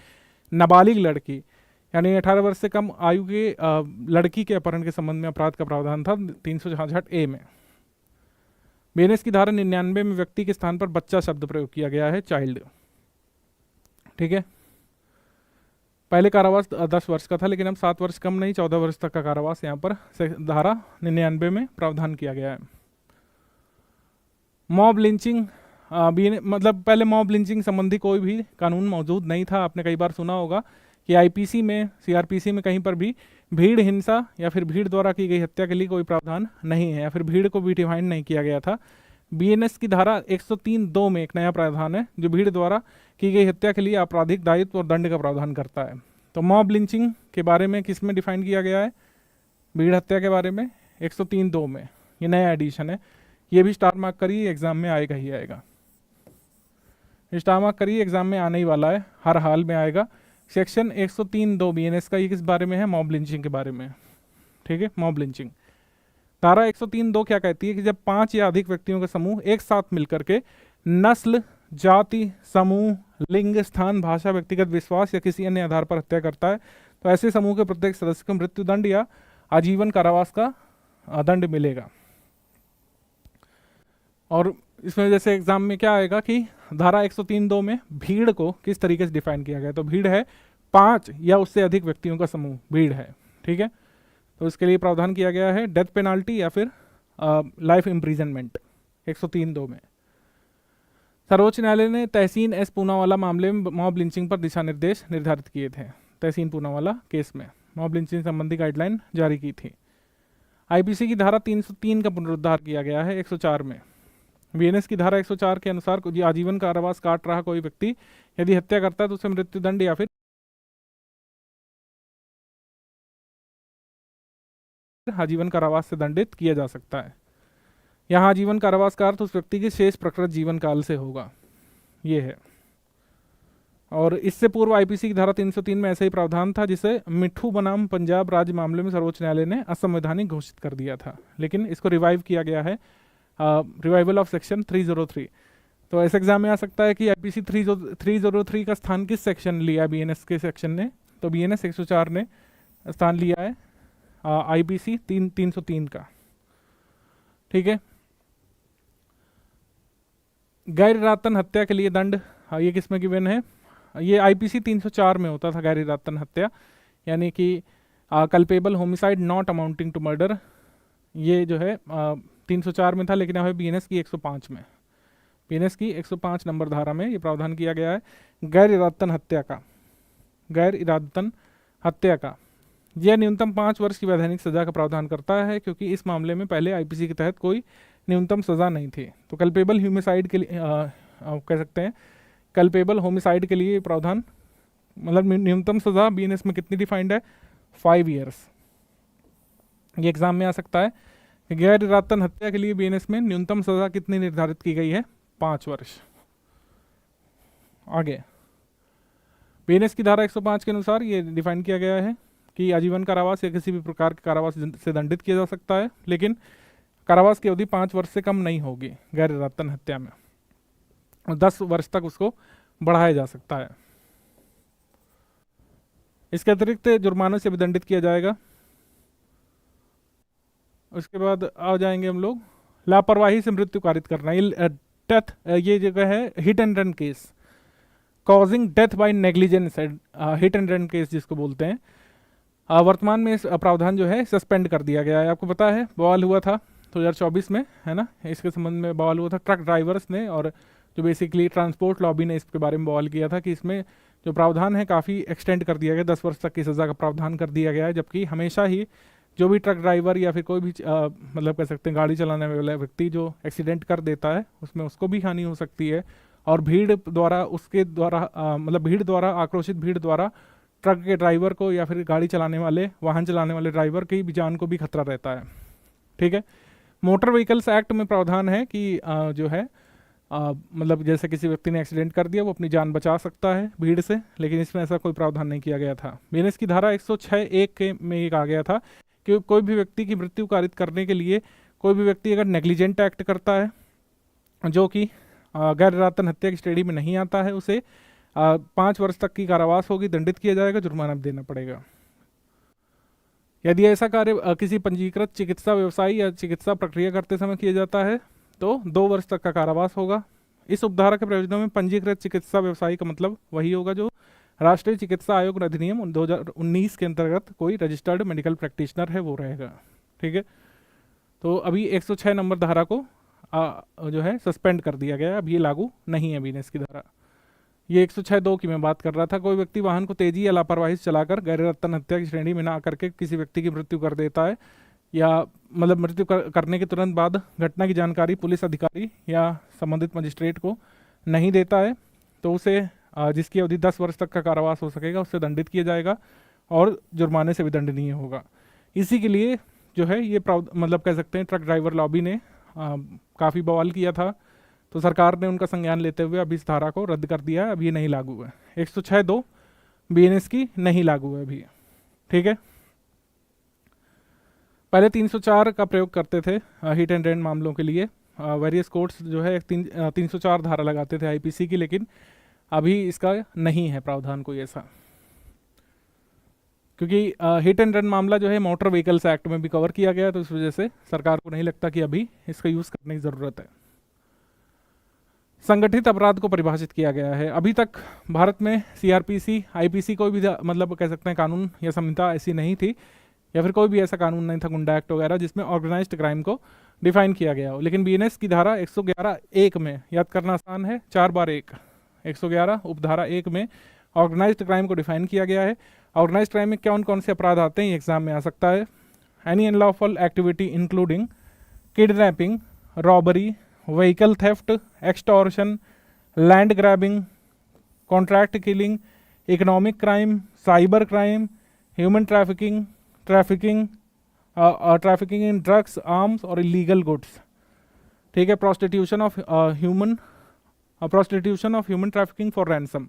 A: नाबालिग लड़की यानी 18 वर्ष से कम आयु के लड़की के अपहरण के संबंध में अपराध का प्रावधान था 366A में। बीएनएस की धारा 99 में व्यक्ति के स्थान पर बच्चा शब्द प्रयोग किया गया है, चाइल्ड। ठीक है, पहले कारावास 10 वर्ष का था, लेकिन अब 7 वर्ष कम नहीं 14 वर्ष तक का कारावास यहाँ पर धारा 99 में प्रावधान किया गया है। मॉब लिंचिंग मतलब पहले मॉब लिंचिंग संबंधी कोई भी कानून मौजूद नहीं था। आपने कई बार सुना होगा कि आईपीसी में, सीआरपीसी में कहीं पर भी भीड़ हिंसा या फिर भीड़ द्वारा की गई हत्या के लिए कोई प्रावधान नहीं है, या फिर भीड़ को भी डिफाइन नहीं किया गया था। बीएनएस की धारा 103(2) में एक नया प्रावधान है जो भीड़ द्वारा की गई हत्या के लिए आपराधिक दायित्व और दंड का प्रावधान करता है। तो मॉब लिंचिंग के बारे में किस में डिफाइन किया गया है? भीड़ हत्या के बारे में 103(2) में। ये नया एडिशन है, ये भी स्टार मार्क करिए, एग्जाम में आएगा ही आएगा। स्टार मार्क करिए, एग्जाम में आने ही वाला है, हर हाल में आएगा। सेक्शन 103(2) बीएनएस का, ये किस बारे में है? मॉब लिंचिंग के बारे में। ठीक है, मॉब लिंचिंग धारा 103(2) क्या कहती है कि जब 5 या अधिक व्यक्तियों का समूह एक साथ मिलकर के नस्ल, जाति, समूह, लिंग, स्थान, भाषा, व्यक्तिगत विश्वास या किसी अन्य आधार पर हत्या करता है तो ऐसे समूह के प्रत्येक सदस्य को मृत्यु दंड या आजीवन कारावास का दंड मिलेगा। और इसमें जैसे एग्जाम में क्या आएगा कि धारा 103(2) में भीड़ को किस तरीके से डिफाइन किया गया, तो भीड़ है 5 या उससे अधिक व्यक्तियों का समूह, भीड़ है। ठीक है, तो इसके लिए प्रावधान किया गया है डेथ पेनाल्टी या फिर लाइफ इम्प्रिजनमेंट 103(2) में। सर्वोच्च न्यायालय ने तहसीन एस पूनावाला मामले में मॉब लिंचिंग पर दिशा निर्देश निर्धारित किए थे। तहसीन पूनावाला केस में मॉब लिंचिंग संबंधी गाइडलाइन जारी की थी। आईपीसी की धारा 303 का पुनरुद्धार किया गया है 104 में। बीएनएस की धारा 104 के अनुसार आजीवन कारावास काट रहा कोई व्यक्ति यदि हत्या करता है तो उसे मृत्युदंड या फिर आजीवन कारावास से दंडित किया जा सकता है। यहाँ आजीवन कारावास का अर्थ उस व्यक्ति के शेष प्रकृत जीवन काल से होगा, ये है। और इससे पूर्व आईपीसी की धारा 303 में ऐसा ही प्रावधान था जिसे मिठू बनाम पंजाब राज्य मामले में सर्वोच्च न्यायालय ने असंवैधानिक घोषित कर दिया था, लेकिन इसको रिवाइव किया गया है, रिवाइवल ऑफ सेक्शन 303। तो ऐसे एग्जाम में आ सकता है कि आईपीसी 303 का स्थान किस सेक्शन लिया बीएनएस के सेक्शन ने, तो बीएनएस 104 ने स्थान लिया है आईपीसी 303 का। ठीक है। गैर इरादतन हत्या के लिए दंड, ये किसमें गिवन है, ये आईपीसी 304 में होता था गैर इरादतन हत्या, यानी कि culpable homicide not amounting to murder, ये जो है 304 में था, लेकिन यहाँ बीएनएस की 105 में, बीएनएस की 105 नंबर धारा में ये प्रावधान किया गया है गैर इरादतन हत्या का। गैर इरादतन हत्या का यह न्यूनतम 5 वर्ष की वैधानिक सजा का प्रावधान करता है, क्योंकि इस मामले में पहले आईपीसी के तहत कोई न्यूनतम सजा नहीं थी। तो कल्पेबल होमिसाइड के लिए कह सकते हैं कल्पेबल होमिसाइड के लिए प्रावधान, मतलब न्यूनतम सजा बीएनएस में कितनी डिफाइंड है, 5 ईयर्स। ये एग्जाम में आ सकता है कि गैर इरादतन हत्या के लिए बीएनएस में न्यूनतम सजा कितनी निर्धारित की गई है, 5 वर्ष। आगे बीएनएस की धारा 105 के अनुसार ये डिफाइन किया गया है कि आजीवन कारावास या किसी भी प्रकार के कारावास से दंडित किया जा सकता है, लेकिन कारावास की अवधि 5 वर्ष से कम नहीं होगी गैर इरादतन हत्या में, 10 वर्ष तक उसको बढ़ाया जा सकता है। इसके अतिरिक्त जुर्मानों से भी दंडित किया जाएगा। उसके बाद आ जाएंगे हम लोग लापरवाही से मृत्यु कारित करना, डेथ, ये जगह है hit and run case, causing death by negligence, hit and run case जिसको बोलते हैं। वर्तमान में इस प्रावधान जो है सस्पेंड कर दिया गया है। आपको पता है बवाल हुआ था 2024 में, है ना, इसके संबंध में बवाल हुआ था ट्रक ड्राइवर्स ने, और जो बेसिकली ट्रांसपोर्ट लॉबी ने इसके बारे में बवाल किया था कि इसमें जो प्रावधान है काफ़ी एक्सटेंड कर दिया गया, 10 वर्ष तक की सज़ा का प्रावधान कर दिया गया है, जबकि हमेशा ही जो भी ट्रक ड्राइवर या फिर कोई भी मतलब कह सकते हैं गाड़ी चलाने वाला व्यक्ति जो एक्सीडेंट कर देता है उसमें उसको भी हानि हो सकती है, और भीड़ द्वारा मतलब भीड़ द्वारा आक्रोशित भीड़ द्वारा ट्रक के ड्राइवर को या फिर गाड़ी चलाने वाले वाहन चलाने वाले ड्राइवर की भी जान को भी खतरा रहता है। ठीक है। मोटर व्हीकल्स एक्ट में प्रावधान है कि जो है मतलब जैसे किसी व्यक्ति ने एक्सीडेंट कर दिया वो अपनी जान बचा सकता है भीड़ से, लेकिन इसमें ऐसा कोई प्रावधान नहीं किया गया था। बीएनएस की धारा 106(1) के में ये कहा गया था कि कोई भी व्यक्ति की मृत्यु कारित करने के लिए कोई भी व्यक्ति अगर नेग्लिजेंट एक्ट करता है जो कि गैर इरादतन हत्या की श्रेणी में नहीं आता है, उसे 5 वर्ष तक की कारावास होगी, दंडित किया जाएगा, जुर्माना भी देना पड़ेगा। यदि ऐसा कार्य किसी पंजीकृत चिकित्सा व्यवसायी या चिकित्सा प्रक्रिया करते समय किया जाता है तो 2 वर्ष तक का कारावास होगा। इस उपधारा के प्रयोजनों में पंजीकृत चिकित्सा व्यवसायी का मतलब वही होगा जो राष्ट्रीय चिकित्सा आयोग अधिनियम 2019 के अंतर्गत कोई रजिस्टर्ड मेडिकल प्रैक्टिशनर है वो रहेगा। ठीक है। तो अभी 106 नंबर धारा को जो है सस्पेंड कर दिया गया है, अब ये लागू नहीं है बीएनएस की धारा। ये 106(2) की मैं बात कर रहा था। कोई व्यक्ति वाहन को तेजी या लापरवाही से चलाकर गैर इरादतन हत्या की श्रेणी में ना करके किसी व्यक्ति की मृत्यु कर देता है, या मतलब मृत्यु करने के तुरंत बाद घटना की जानकारी पुलिस अधिकारी या संबंधित मजिस्ट्रेट को नहीं देता है, तो उसे जिसकी अवधि 10 वर्ष तक का कारावास हो सकेगा उससे दंडित किया जाएगा और जुर्माने से भी दंडनीय होगा। इसी के लिए जो है ये मतलब कह सकते हैं ट्रक ड्राइवर लॉबी ने काफ़ी बवाल किया था, तो सरकार ने उनका संज्ञान लेते हुए अभी इस धारा को रद्द कर दिया है, अभी ये नहीं लागू है। 106(2) बीएनएस की नहीं लागू है अभी। ठीक है। पहले 304 का प्रयोग करते थे हिट एंड रन मामलों के लिए, वेरियस कोर्ट्स जो है 304 धारा लगाते थे आईपीसी की, लेकिन अभी इसका नहीं है प्रावधान कोई ऐसा, क्योंकि हिट एंड रन मामला जो है मोटर व्हीकल्स एक्ट में भी कवर किया गया है, तो इस वजह से सरकार को नहीं लगता कि अभी इसका यूज़ करने की ज़रूरत है। संगठित अपराध को परिभाषित किया गया है। अभी तक भारत में सीआरपीसी, आईपीसी कोई भी मतलब कह सकते हैं कानून या संहिता ऐसी नहीं थी, या फिर कोई भी ऐसा कानून नहीं था गुंडा एक्ट वगैरह जिसमें ऑर्गेनाइज्ड क्राइम को डिफाइन किया गया हो। लेकिन बीएनएस की धारा 111(1) में, याद करना आसान है, 4 बार 1, 111 उपधारा 1 में ऑर्गेनाइज्ड क्राइम को डिफाइन किया गया है। ऑर्गेनाइज्ड क्राइम में कौन कौन से अपराध आते हैं ये एग्जाम में आ सकता है। Any unlawful activity including kidnapping, robbery, vehicle theft, extortion, land grabbing, contract killing, economic crime, cyber crime, human trafficking, trafficking in drugs, arms और इलीगल गुड्स। ठीक है, prostitution of human trafficking for ransom,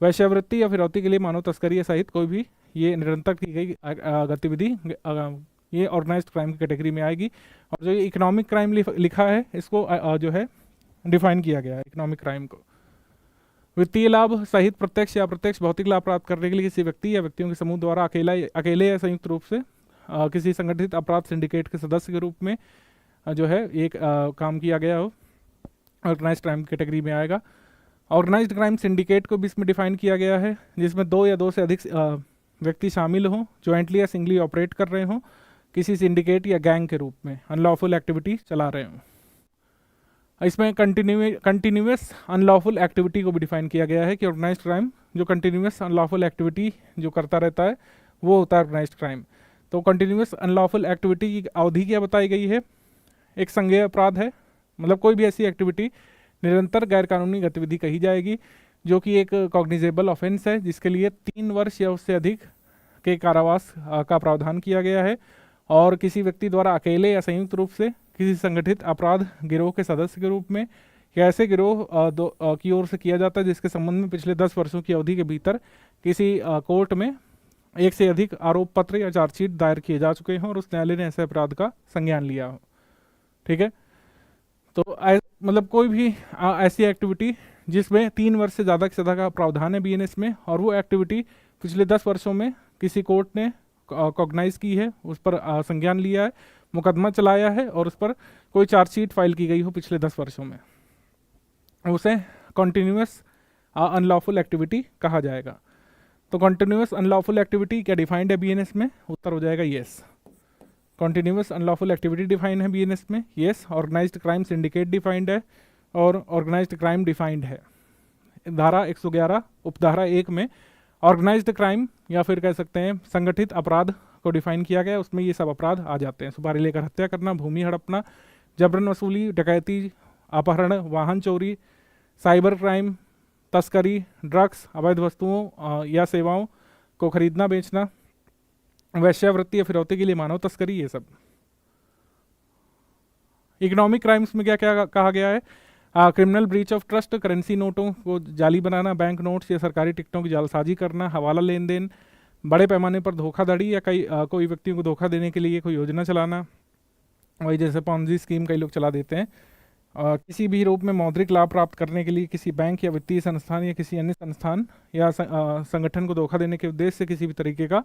A: वैश्यावृत्ति या फिरौती के लिए मानव तस्करी सहित कोई भी ये निरंतर की गई गतिविधि ये ऑर्गेनाइज्ड क्राइम की कैटेगरी में आएगी। और जो ये इकोनॉमिक क्राइम लिखा है इसको जो है डिफाइन किया गया है इकोनॉमिक क्राइम को। वित्तीय लाभ सहित प्रत्यक्ष या अप्रत्यक्ष भौतिक लाभ प्राप्त करने के लिए किसी व्यक्ति या व्यक्तियों के समूह द्वारा अकेले या संयुक्त रूप से किसी संगठित अपराध सिंडिकेट के सदस्य के रूप में जो है एक काम किया गया हो, ऑर्गेनाइज्ड क्राइम कैटेगरी में आएगा। ऑर्गेनाइज्ड क्राइम सिंडिकेट को भी इसमें डिफाइन किया गया है, जिसमें 2 या 2 से अधिक व्यक्ति शामिल हों, ज्वाइंटली या सिंगली ऑपरेट कर रहे हों, किसी सिंडिकेट या गैंग के रूप में अनलॉफुल एक्टिविटी चला रहे हों। इसमें कंटिन्यूअस अनलॉफुल एक्टिविटी को भी डिफाइन किया गया है कि ऑर्गेनाइज्ड क्राइम जो कंटिन्यूअस अनलॉफुल एक्टिविटी जो करता रहता है वो होता है ऑर्गेनाइज्ड क्राइम। तो कंटिन्यूअस अनलॉफुल एक्टिविटी की अवधि क्या बताई गई है? एक संज्ञेय अपराध है, मतलब कोई भी ऐसी एक्टिविटी निरंतर गैरकानूनी गतिविधि कही जाएगी जो कि एक कॉग्निजेबल ऑफेंस है, जिसके लिए 3 वर्ष या उससे अधिक के कारावास का प्रावधान किया गया है, और किसी व्यक्ति द्वारा अकेले या संयुक्त रूप से किसी संगठित अपराध गिरोह के सदस्य के रूप में या ऐसे गिरोह की ओर से किया जाता है जिसके संबंध में पिछले 10 वर्षों की अवधि के भीतर किसी कोर्ट में 1 से अधिक आरोप पत्र या चार्जशीट दायर किए जा चुके हों और उस न्यायालय ने ऐसे अपराध का संज्ञान लिया हो। ठीक है, तो मतलब कोई भी ऐसी एक्टिविटी जिसमें 3 वर्ष से ज़्यादा की सजा का प्रावधान है बीएनएस में, और वो एक्टिविटी पिछले 10 वर्षों में किसी कोर्ट ने कॉग्नाइज की है, उस पर संज्ञान लिया है, मुकदमा चलाया है और उस पर कोई चार्जशीट फाइल की गई हो पिछले 10 वर्षों में, उसे कॉन्टिन्यूअस अनलॉफुल एक्टिविटी कहा जाएगा। तो कॉन्टिन्यूअस अनलॉफुल एक्टिविटी क्या डिफाइंड है बीएनएस में? उत्तर हो जाएगा yes. Continuous unlawful activity defined है बीएनएस में, yes. Organised crime syndicate defined है और ऑर्गेनाइज्ड क्राइम डिफाइंड है। धारा 111 उपधारा 1 में ऑर्गेनाइज्ड क्राइम या फिर कह सकते हैं संगठित अपराध को डिफाइन किया गया, उसमें ये सब अपराध आ जाते हैं। सुपारी लेकर हत्या करना, भूमि हड़पना, जबरन वसूली, डकैती, अपहरण, वाहन चोरी, साइबर क्राइम, तस्करी, ड्रग्स, अवैध वस्तुओं या सेवाओं को खरीदना बेचना, वैश्यावृत्ति या फिरौती के लिए मानव तस्करी, ये सब। इकोनॉमिक क्राइम्स में क्या क्या कहा गया है? Criminal breach of trust, currency नोटों को जाली बनाना, बैंक नोट्स या सरकारी टिकटों की जालसाजी करना, हवाला लेन देन, बड़े पैमाने पर धोखाधड़ी या कोई व्यक्तियों को धोखा देने के लिए कोई योजना चलाना, वही जैसे पॉन्जी स्कीम कई लोग चला देते हैं, किसी भी रूप में मौद्रिक लाभ प्राप्त करने के लिए किसी बैंक या वित्तीय संस्थान या किसी अन्य संस्थान या संगठन को धोखा देने के उद्देश्य से किसी भी तरीके का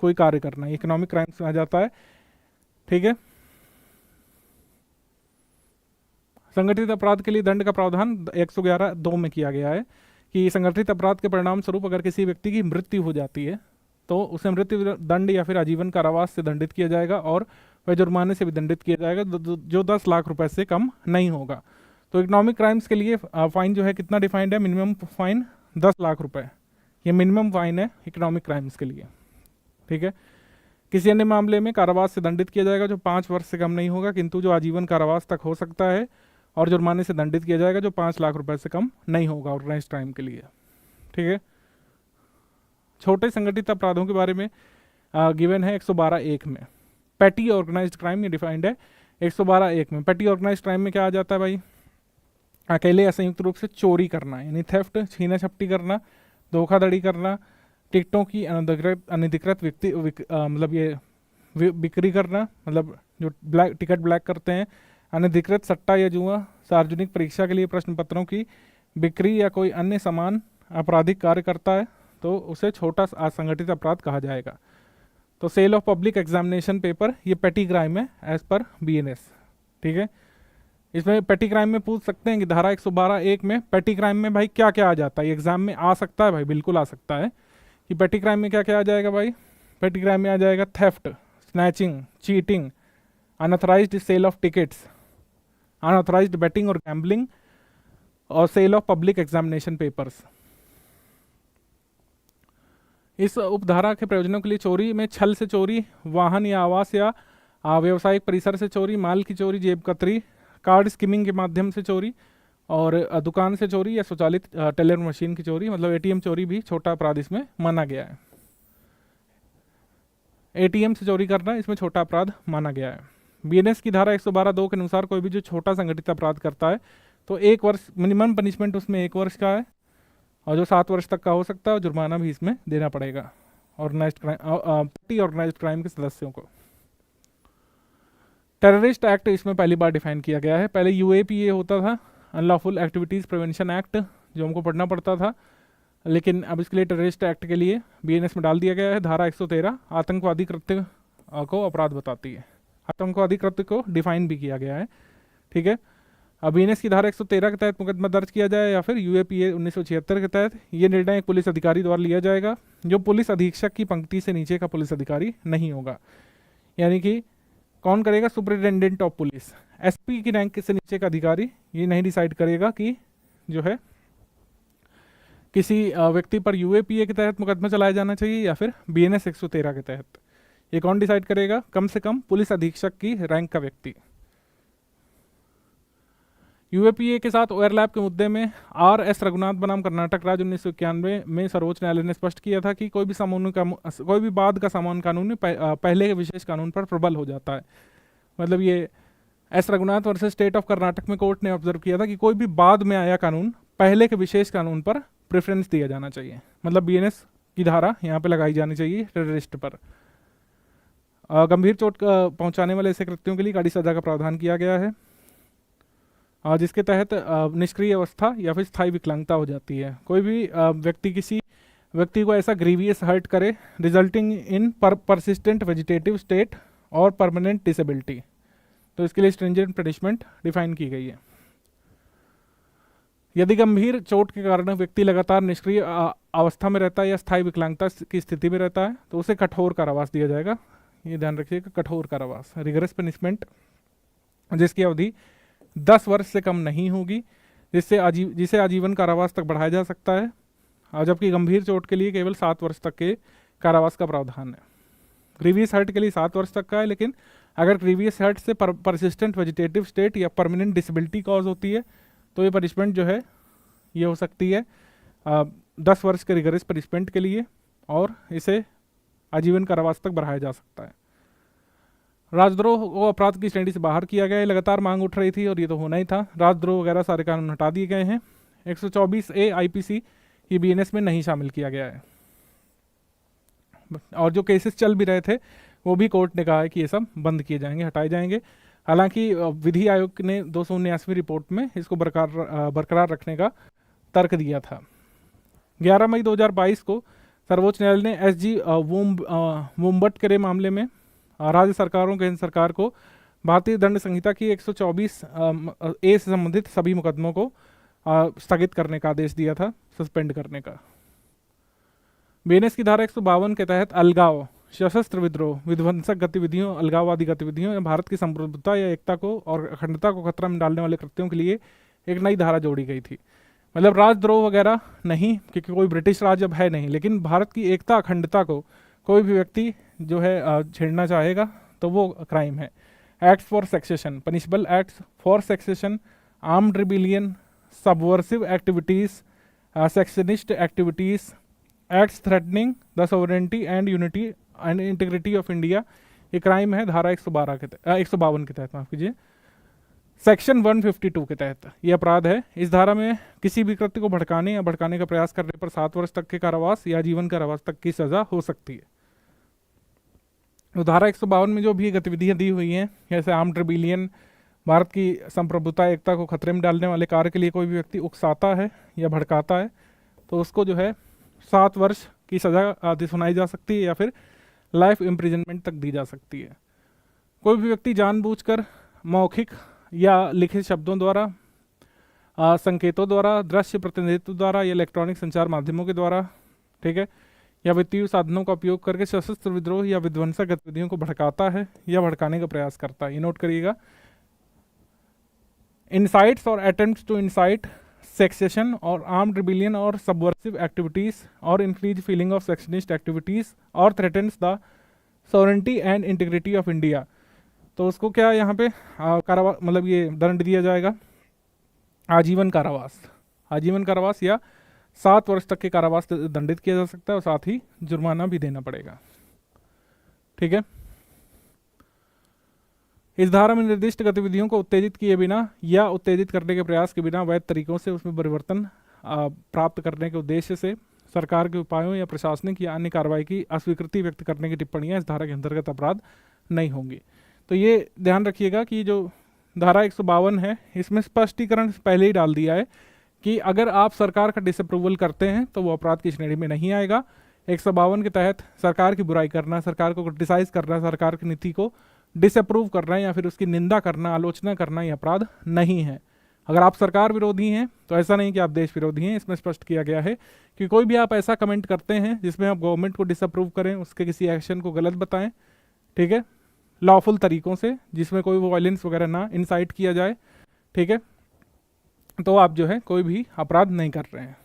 A: कोई कार्य करना, इकोनॉमिक क्राइम्स में आ जाता है। ठीक है, संगठित अपराध के लिए दंड का प्रावधान 111(2) में किया गया है कि संगठित अपराध के परिणाम स्वरूप अगर किसी व्यक्ति की मृत्यु हो जाती है तो उसे मृत्यु दंड या फिर आजीवन कारावास से दंडित किया जाएगा और वह जुर्माने से भी दंडित किया जाएगा जो 10 लाख रुपए से कम नहीं होगा। तो इकोनॉमिक क्राइम्स के लिए फाइन जो है कितना डिफाइंड है? मिनिमम फाइन 10 लाख रुपए, ये मिनिमम फाइन है इकोनॉमिक क्राइम्स के लिए। ठीक है, किसी अन्य मामले में कारावास से दंडित किया जाएगा जो 5 वर्ष से कम नहीं होगा, किंतु जो आजीवन कारावास तक हो सकता है, और जुर्माने से दंडित किया जाएगा जो 5 लाख रुपए से कम नहीं होगा ऑर्गेनाइज्ड क्राइम के लिए। ठीक है, छोटे संगठित अपराधों के बारे में गिवन है 112(1) में। पैटी ऑर्गेनाइज्ड क्राइम ये डिफाइंड है 112(1) में। पैटी ऑर्गेनाइज्ड क्राइम में क्या आ जाता है भाई? अकेले या संयुक्त रूप से चोरी करना, यानी थेफ्ट, छीना झपटी करना, धोखाधड़ी करना, टिकटों की अनधिकृत मतलब ये बिक्री करना, मतलब जो टिकट ब्लैक करते हैं, अनधिकृत सट्टा या जुआ, सार्वजनिक परीक्षा के लिए प्रश्न पत्रों की बिक्री या कोई अन्य समान आपराधिक कार्य करता है तो उसे छोटा असंगठित अपराध कहा जाएगा। तो sale of public examination paper ये पेटी क्राइम है एज पर बीएनएस। ठीक है, इसमें पेटी क्राइम में पूछ सकते हैं कि धारा 112(1) में पेटी क्राइम में भाई क्या क्या आ जाता है? एग्जाम में आ सकता है भाई, बिल्कुल आ सकता है कि पेटी क्राइम में क्या क्या आ जाएगा भाई? पेटी क्राइम में आ जाएगा theft, snatching, cheating, unauthorised sale of tickets, unauthorised betting और गैम्बलिंग, और sale of public examination papers. इस उपधारा के प्रयोजनों के लिए चोरी में छल से चोरी, वाहन या आवास या व्यावसायिक परिसर से चोरी, माल की चोरी, जेब कतरी, कार्ड स्कीमिंग के माध्यम से चोरी, और दुकान से चोरी या स्वचालित टेलर मशीन की चोरी, मतलब एटीएम चोरी भी छोटा अपराध इसमें माना गया है। एटीएम से चोरी करना इसमें छोटा अपराध माना गया है। बीएनएस की धारा 112(2) के अनुसार कोई भी जो छोटा संगठित अपराध करता है तो 1 वर्ष मिनिमम पनिशमेंट उसमें 1 वर्ष का है, और जो 7 वर्ष तक का हो सकता है, और जुर्माना भी इसमें देना पड़ेगा ऑर्गेनाइज्ड क्राइम के सदस्यों को। टेररिस्ट एक्ट इसमें पहली बार डिफाइन किया गया है। पहले यूएपीए होता था, अनलॉफुल एक्टिविटीज़ प्रिवेंशन एक्ट, जो हमको पढ़ना पड़ता था, लेकिन अब इसके लिए टेररिस्ट एक्ट के लिए बीएनएस में डाल दिया गया है। धारा 113 आतंकवादी कृत्य को अपराध बताती है, आतंकवादी कृत्य को डिफाइन भी किया गया है। ठीक है, अब बीएनएस की धारा 113 के तहत मुकदमा दर्ज किया जाए या फिर यूएपीए 1976 के तहत ये निर्णय एक पुलिस अधिकारी द्वारा लिया जाएगा जो पुलिस अधीक्षक की पंक्ति से नीचे का पुलिस अधिकारी नहीं होगा। यानी कि कौन करेगा? सुपरिटेंडेंट ऑफ पुलिस, एसपी की रैंक से नीचे का अधिकारी ये नहीं डिसाइड करेगा कि जो है किसी व्यक्ति पर यूएपीए के तहत मुकदमा चलाया जाना चाहिए या फिर बीएनएस 113 के तहत। ये कौन डिसाइड करेगा? कम से कम पुलिस अधीक्षक की रैंक का व्यक्ति। यूएपीए के साथ ओवरलैप के मुद्दे में आर.एस. रघुनाथ बनाम कर्नाटक राज्य 1991 में सर्वोच्च न्यायालय ने स्पष्ट किया था कि कोई भी बाद का सामान्य कानून में पहले के विशेष कानून पर प्रबल हो जाता है। मतलब ये S Raghunath versus state of Karnataka में कोर्ट ने ऑब्जर्व किया था कि कोई भी बाद में आया कानून पहले के विशेष कानून पर प्रेफरेंस दिया जाना चाहिए। मतलब बीएनएस की धारा यहाँ पे लगाई जानी चाहिए टेररिस्ट पर। गंभीर चोट पहुंचाने वाले ऐसे कृत्यों के लिए कड़ी सजा का प्रावधान किया गया है, जिसके तहत निष्क्रिय अवस्था या फिर स्थायी विकलांगता हो जाती है। कोई भी व्यक्ति किसी व्यक्ति को ऐसा ग्रीवियस हर्ट करे resulting in persistent vegetative state और परमानेंट डिसेबिलिटी, तो इसके लिए स्ट्रिंजेंट पनिशमेंट डिफाइन की गई है। यदि गंभीर चोट के कारण व्यक्ति लगातार निष्क्रिय अवस्था में रहता है या स्थायी विकलांगता की स्थिति में रहता है तो उसे कठोर कारावास दिया जाएगा। ये ध्यान रखिएगा, कठोर कारावास, रिगरस पनिशमेंट, जिसकी अवधि 10 वर्ष से कम नहीं होगी, जिसे आजीवन कारावास तक बढ़ाया जा सकता है, और जबकि गंभीर चोट के लिए केवल 7 वर्ष तक के कारावास का प्रावधान है। ग्रीवियस हर्ट के लिए 7 वर्ष तक का है, लेकिन अगर ग्रीवियस हर्ट से परसिस्टेंट वेजिटेटिव स्टेट या परमानेंट डिसेबिलिटी कॉज होती है तो ये पनिशमेंट जो है ये हो सकती है 10 वर्ष के रिगरस पनिशमेंट के लिए, और इसे आजीवन कारावास तक बढ़ाया जा सकता है। राजद्रोह को अपराध की श्रेणी से बाहर किया गया है। लगातार मांग उठ रही थी और ये तो होना ही था। राजद्रोह वगैरह सारे कानून हटा दिए गए हैं। 124A आईपीसी की बीएनएस में नहीं शामिल किया गया है, और जो केसेस चल भी रहे थे वो भी कोर्ट ने कहा है कि ये सब बंद किए जाएंगे, हटाए जाएंगे। हालांकि विधि आयोग ने 279वीं रिपोर्ट में इसको बरकरार रखने का तर्क दिया था। 11 मई 2022 को सर्वोच्च न्यायालय ने एसजी वोम्बटकरे मामले में राज्य सरकारों केंद्र सरकार को भारतीय दंड संहिता की 124A से संबंधित सभी मुकदमों को स्थगित करने का आदेश दिया था, सस्पेंड करने का। बीएनएस की धारा 152 के तहत अलगाव, सशस्त्र विद्रोह, विध्वंसक गतिविधियों, अलगाववादी गतिविधियों या भारत की संप्रभुता या एकता को और अखंडता को खतरा में डालने वाले कृत्यों के लिए एक नई धारा जोड़ी गई थी। मतलब राजद्रोह वगैरह नहीं, क्योंकि कोई ब्रिटिश राज अब है नहीं, लेकिन भारत की एकता अखंडता को कोई भी व्यक्ति जो है छेड़ना चाहेगा तो वो क्राइम है। Acts for secession, punishable acts for secession, armed rebellion, subversive activities, secessionist activities, acts threatening the sovereignty and unity and integrity of India, ये क्राइम है धारा 152 के तहत, माफ कीजिए, सेक्शन 152 के तहत ये अपराध है। इस धारा में किसी भी कृत्य को भड़काने या भड़काने का प्रयास करने पर 7 वर्ष तक के कारावास या जीवन कारावास तक की सजा हो सकती है। तो धारा 152 में जो भी गतिविधियां दी हुई हैं, जैसे आर्म्ड रिबिलियन, भारत की संप्रभुता एकता को खतरे में डालने वाले कार्य के लिए कोई भी व्यक्ति उकसाता है या भड़काता है तो उसको जो है 7 वर्ष की सजा सुनाई जा सकती है या फिर लाइफ इम्प्रिजनमेंट तक दी जा सकती है। कोई भी व्यक्ति जानबूझकर मौखिक या लिखित शब्दों द्वारा, संकेतों द्वारा, दृश्य प्रतिनिधित्व द्वारा या इलेक्ट्रॉनिक संचार माध्यमों के द्वारा, ठीक है, या वित्तीय साधनों का उपयोग करके सशस्त्र विद्रोह या विध्वंसक गतिविधियों को भड़काता है या भड़काने का प्रयास करता है, ये नोट करिएगा। इनसाइट्स और अटेम्प्ट्स टू इनसाइट सेक्सेशन और आर्म्ड रिबिलियन और सबवर्सिव एक्टिविटीज और इंक्रीज फीलिंग ऑफ सेक्शनिस्ट एक्टिविटीज और threatens the sovereignty and integrity of India, तो उसको क्या यहाँ पे कारावास मतलब ये दंड दिया जाएगा, आजीवन कारावास। आजीवन कारावास या 7 वर्ष तक के कारावास दंडित किया जा सकता है और साथ ही जुर्माना भी देना पड़ेगा। ठीक है। इस धारा में निर्दिष्ट गतिविधियों को उत्तेजित किए बिना या उत्तेजित करने के प्रयास के बिना वैध तरीकों से उसमें परिवर्तन प्राप्त करने के उद्देश्य से सरकार के उपायों या प्रशासनिक या अन्य कार्रवाई की अस्वीकृति व्यक्त करने की टिप्पणियां इस धारा के अंतर्गत अपराध नहीं होंगी। तो ये ध्यान रखिएगा कि जो धारा 152 है इसमें स्पष्टीकरण पहले ही डाल दिया है कि अगर आप सरकार का डिसअप्रूवल करते हैं तो वो अपराध की श्रेणी में नहीं आएगा। 152 के तहत सरकार की बुराई करना, सरकार को क्रिटिसाइज करना, सरकार की नीति को डिसअप्रूव करना या फिर उसकी निंदा करना, आलोचना करना ये अपराध नहीं है। अगर आप सरकार विरोधी हैं तो ऐसा नहीं कि आप देश विरोधी हैं, इसमें स्पष्ट किया गया है कि कोई भी आप ऐसा कमेंट करते हैं जिसमें आप गवर्नमेंट को डिसअप्रूव करें, उसके किसी एक्शन को गलत बताएं, ठीक है, लॉफुल तरीकों से, जिसमें कोई वायलेंस वगैरह ना इंसाइट किया जाए, ठीक है, तो आप जो है कोई भी अपराध नहीं कर रहे हैं।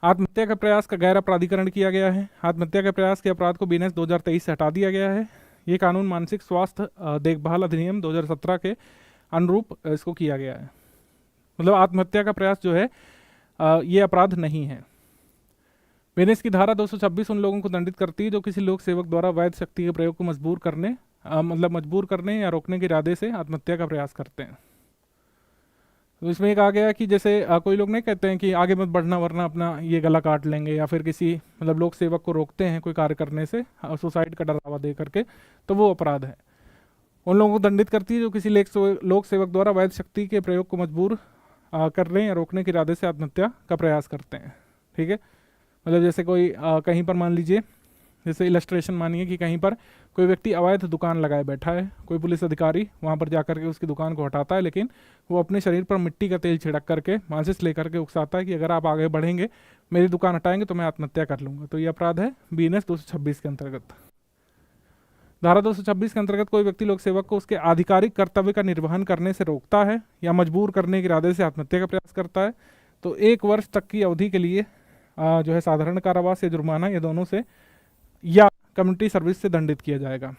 A: आत्महत्या का प्रयास का गैर अपराधीकरण किया गया है। आत्महत्या के प्रयास के अपराध को बीएनएस 2023 से हटा दिया गया है। ये कानून मानसिक स्वास्थ्य देखभाल अधिनियम 2017 के अनुरूप इसको किया गया है। मतलब आत्महत्या का प्रयास जो है ये अपराध नहीं है। बीएनएस की धारा 226 उन लोगों को दंडित करती है जो किसी लोक सेवक द्वारा वैध शक्ति के प्रयोग को मजबूर करने या रोकने के इरादे से आत्महत्या का प्रयास करते हैं। तो इसमें एक आ गया कि जैसे कोई लोग नहीं कहते हैं कि आगे मत बढ़ना वरना अपना ये गला काट लेंगे, या फिर किसी मतलब लोक सेवक को रोकते हैं कोई कार्य करने से सुसाइड का डरावा दे करके, तो वो अपराध है। उन लोगों को दंडित करती है जो किसी लोक सेवक द्वारा वैध शक्ति के प्रयोग को मजबूर करने या रोकने के इरादे से आत्महत्या का प्रयास करते हैं। ठीक है। मतलब जैसे कोई कहीं पर मान लीजिए, जैसे इलस्ट्रेशन मानिए कि कहीं पर कोई व्यक्ति अवैध दुकान लगाए बैठा है, कोई पुलिस अधिकारी वहाँ पर जाकर के उसकी दुकान को हटाता है, लेकिन वो अपने शरीर पर मिट्टी का तेल छिड़क करके माचिस लेकर के उकसाता है कि अगर आप आगे बढ़ेंगे, मेरी दुकान हटाएंगे तो मैं आत्महत्या कर लूँगा। तो ये अपराध है बीएनएस 226 के अंतर्गत। धारा 226 के अंतर्गत कोई व्यक्ति लोक सेवक को उसके आधिकारिक कर्तव्य का निर्वहन करने से रोकता है या मजबूर करने के इरादे से आत्महत्या का प्रयास करता है तो 1 वर्ष तक की अवधि के लिए जो है साधारण कारावास या जुर्माना, ये दोनों से या कम्युनिटी सर्विस से दंडित किया जाएगा।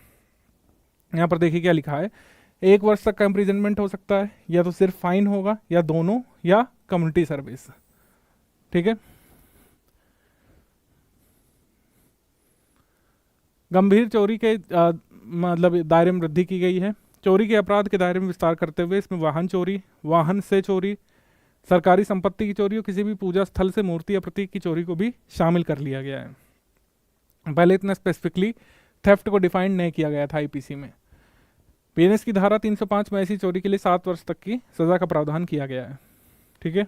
A: यहाँ पर देखिए क्या लिखा है, 1 वर्ष तक का इम्प्रिजनमेंट हो सकता है, या तो सिर्फ फाइन होगा, या दोनों, या कम्युनिटी सर्विस। ठीक है। गंभीर चोरी के मतलब दायरे में वृद्धि की गई है। चोरी के अपराध के दायरे में विस्तार करते हुए इसमें वाहन चोरी, वाहन से चोरी, सरकारी संपत्ति की चोरी और किसी भी पूजा स्थल से मूर्ति या प्रतीक की चोरी को भी शामिल कर लिया गया है। पहले इतना स्पेसिफिकली थेफ्ट को डिफाइन नहीं किया गया था आईपीसी में। बीएनएस की धारा 305 में ऐसी चोरी के लिए 7 वर्ष तक की सजा का प्रावधान किया गया है। ठीक है।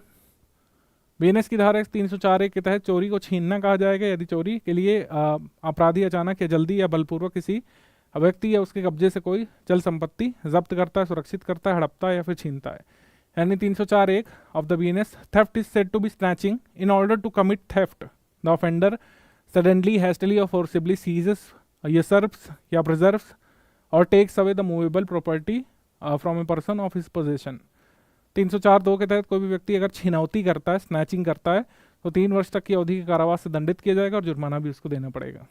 A: बीएनएस की धारा 304(1) के तहत चोरी को छीनना कहा जाएगा यदि चोरी के लिए अपराधी अचानक या जल्दी या बलपूर्वक किसी व्यक्ति या उसके कब्जे से कोई चल संपत्ति जब्त करता है, सुरक्षित करता है, हड़पता है या फिर छीनता है। यानी 304(1) of the BNS, theft is said to be snatching in order to commit theft. The offender suddenly, hastily or forcibly seizes, usurps या preserves or takes away the movable property from a person of his possession। 304(2) के तहत कोई भी व्यक्ति अगर छिनौती करता है, snatching करता है, तो 3 वर्ष तक की अवधि के कारावास से दंडित किया जाएगा और जुर्माना भी उसको देना पड़ेगा।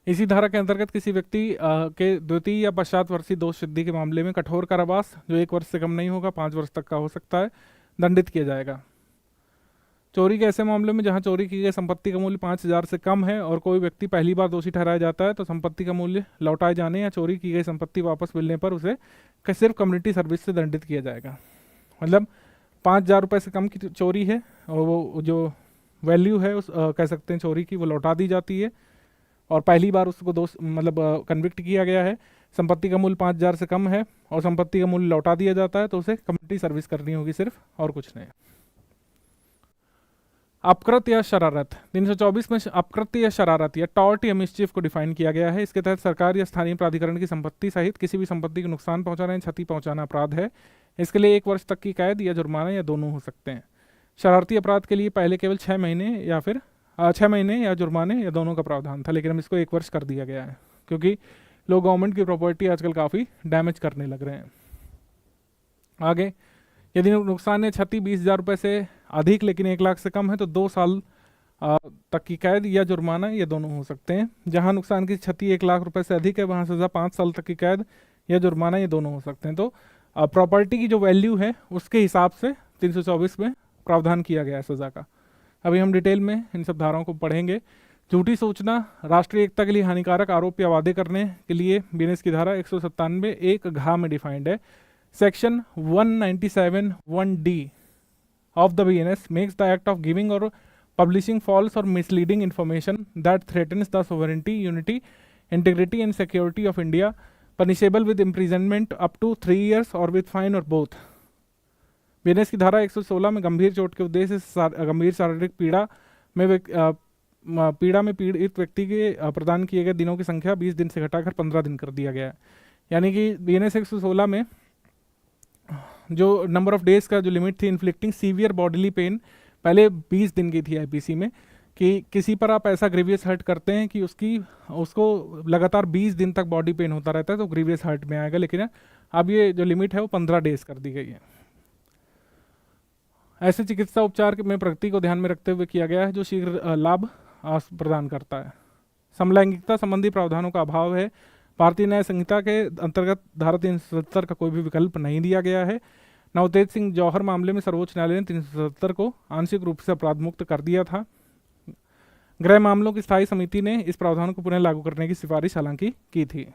A: इसी धारा के अंतर्गत किसी व्यक्ति के द्वितीय या पश्चातवर्षीय दोष सिद्धि के मामले में कठोर कारावास, जो 1 वर्ष से कम नहीं होगा, 5 वर्ष तक का हो सकता है, दंडित किया जाएगा। चोरी के ऐसे मामलों में जहां चोरी की गई संपत्ति का मूल्य 5,000 से कम है और कोई व्यक्ति पहली बार दोषी ठहराया जाता है तो संपत्ति का मूल्य लौटाए जाने या चोरी की गई संपत्ति वापस मिलने पर उसे सिर्फ कम्युनिटी सर्विस से दंडित किया जाएगा। मतलब 5,000 रुपये से कम की चोरी है और वो जो वैल्यू है उस कह सकते हैं चोरी की, वो लौटा दी जाती है, और पहली बार उसको दोष मतलब कन्विक्ट किया गया है, संपत्ति का मूल्य 5,000 से कम है और संपत्ति का मूल्य लौटा दिया जाता है तो उसे कम्युनिटी सर्विस करनी होगी सिर्फ, और कुछ नहीं। अपकृत या शरारत, 324 में अपकृत या शरारत या टॉर्ट या मिसचिफ को डिफाइन किया गया है। इसके तहत सरकार या स्थानीय प्राधिकरण की संपत्ति सहित किसी भी संपत्ति को नुकसान पहुंचाना या क्षति पहुंचाना अपराध है। इसके लिए 1 वर्ष तक की कैद या जुर्माना या दोनों हो सकते हैं। शरारती अपराध के लिए पहले केवल 6 महीने या फिर 6 महीने या जुर्माने या दोनों का प्रावधान था, लेकिन अब इसको 1 वर्ष कर दिया गया है क्योंकि लोग गवर्नमेंट की प्रॉपर्टी आजकल काफ़ी डैमेज करने लग रहे हैं। आगे, यदि नुकसान या क्षति 20,000 रुपये से अधिक लेकिन 1 लाख से कम है तो 2 साल तक की कैद या जुर्माना, ये दोनों हो सकते हैं। जहां नुकसान की क्षति 1 लाख रुपए से अधिक है वहां सज़ा 5 साल तक की कैद या जुर्माना, ये दोनों हो सकते हैं। तो प्रॉपर्टी की जो वैल्यू है उसके हिसाब से 324 में प्रावधान किया गया है सज़ा का। अभी हम डिटेल में इन सब धाराओं को पढ़ेंगे। झूठी सूचना, राष्ट्रीय एकता के लिए हानिकारक आरोप या वादे करने के लिए बीएनएस की धारा 197 एक घ में डिफाइंड है। Section 197(1)(d of the BNS makes the act of giving or publishing false or misleading information that threatens the sovereignty, unity, integrity and security of India punishable with imprisonment up to 3 years or with fine or both। BNS की धारा 116 में गंभीर चोट के उद्देश्य से गंभीर शारीरिक पीड़ा में पीड़ित व्यक्ति के प्रदान किए गए दिनों की संख्या 20 दिन से घटाकर 15 दिन कर दिया गया है। यानी कि बीएनएस 116 में जो नंबर ऑफ डेज का जो लिमिट थी इन्फ्लिक्टिंग सीवियर बॉडीली पेन, पहले 20 दिन की थी आईपीसी में, कि किसी पर आप ऐसा ग्रीवियस हर्ट करते हैं कि उसको लगातार 20 दिन तक बॉडी पेन होता रहता है तो ग्रीवियस हर्ट में आएगा। लेकिन अब ये जो लिमिट है वो 15 डेज कर दी गई है। ऐसे चिकित्सा उपचार में प्रगति को ध्यान में रखते हुए किया गया है जो शीघ्र लाभ प्रदान करता है। समलैंगिकता संबंधी प्रावधानों का अभाव है। भारतीय न्याय संहिता के अंतर्गत धारा 377 का कोई भी विकल्प नहीं दिया गया है। नवतेज सिंह जौहर मामले में सर्वोच्च न्यायालय ने 377 को आंशिक रूप से अपराध मुक्त कर दिया था। गृह मामलों की स्थायी समिति ने इस प्रावधान को पुनः लागू करने की सिफारिश हालांकि की थी।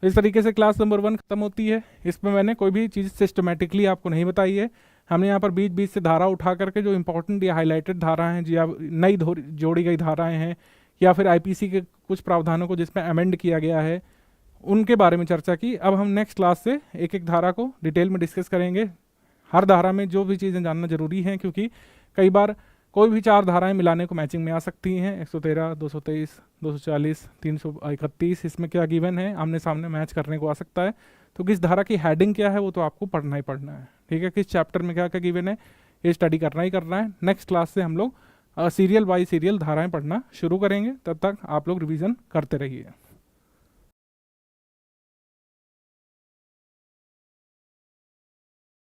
A: इस तरीके से क्लास नंबर 1 खत्म होती है। इसमें मैंने कोई भी चीज़ सिस्टमेटिकली आपको नहीं बताई है। हमने यहाँ पर बीच बीच से धारा उठा करके जो इंपॉर्टेंट या हाईलाइटेड धारा हैं या नई जोड़ी गई धाराएं हैं या फिर आईपीसी के कुछ प्रावधानों को जिसमें अमेंड किया गया है उनके बारे में चर्चा की। अब हम नेक्स्ट क्लास से एक एक धारा को डिटेल में डिस्कस करेंगे। हर धारा में जो भी चीज़ें जानना जरूरी हैं, क्योंकि कई बार कोई भी 4 धाराएं मिलाने को मैचिंग में आ सकती हैं। 113, 223, 240, 331, इसमें क्या गिवन है आमने सामने मैच करने को आ सकता है। तो किस धारा की हेडिंग क्या है वो तो आपको पढ़ना ही पढ़ना है, ठीक है। किस चैप्टर में क्या क्या गिवन है ये स्टडी करना ही करना है। नेक्स्ट क्लास से हम लोग सीरियल बाय सीरियल धाराएं पढ़ना शुरू करेंगे। तब तक आप लोग रिवीजन करते रहिए।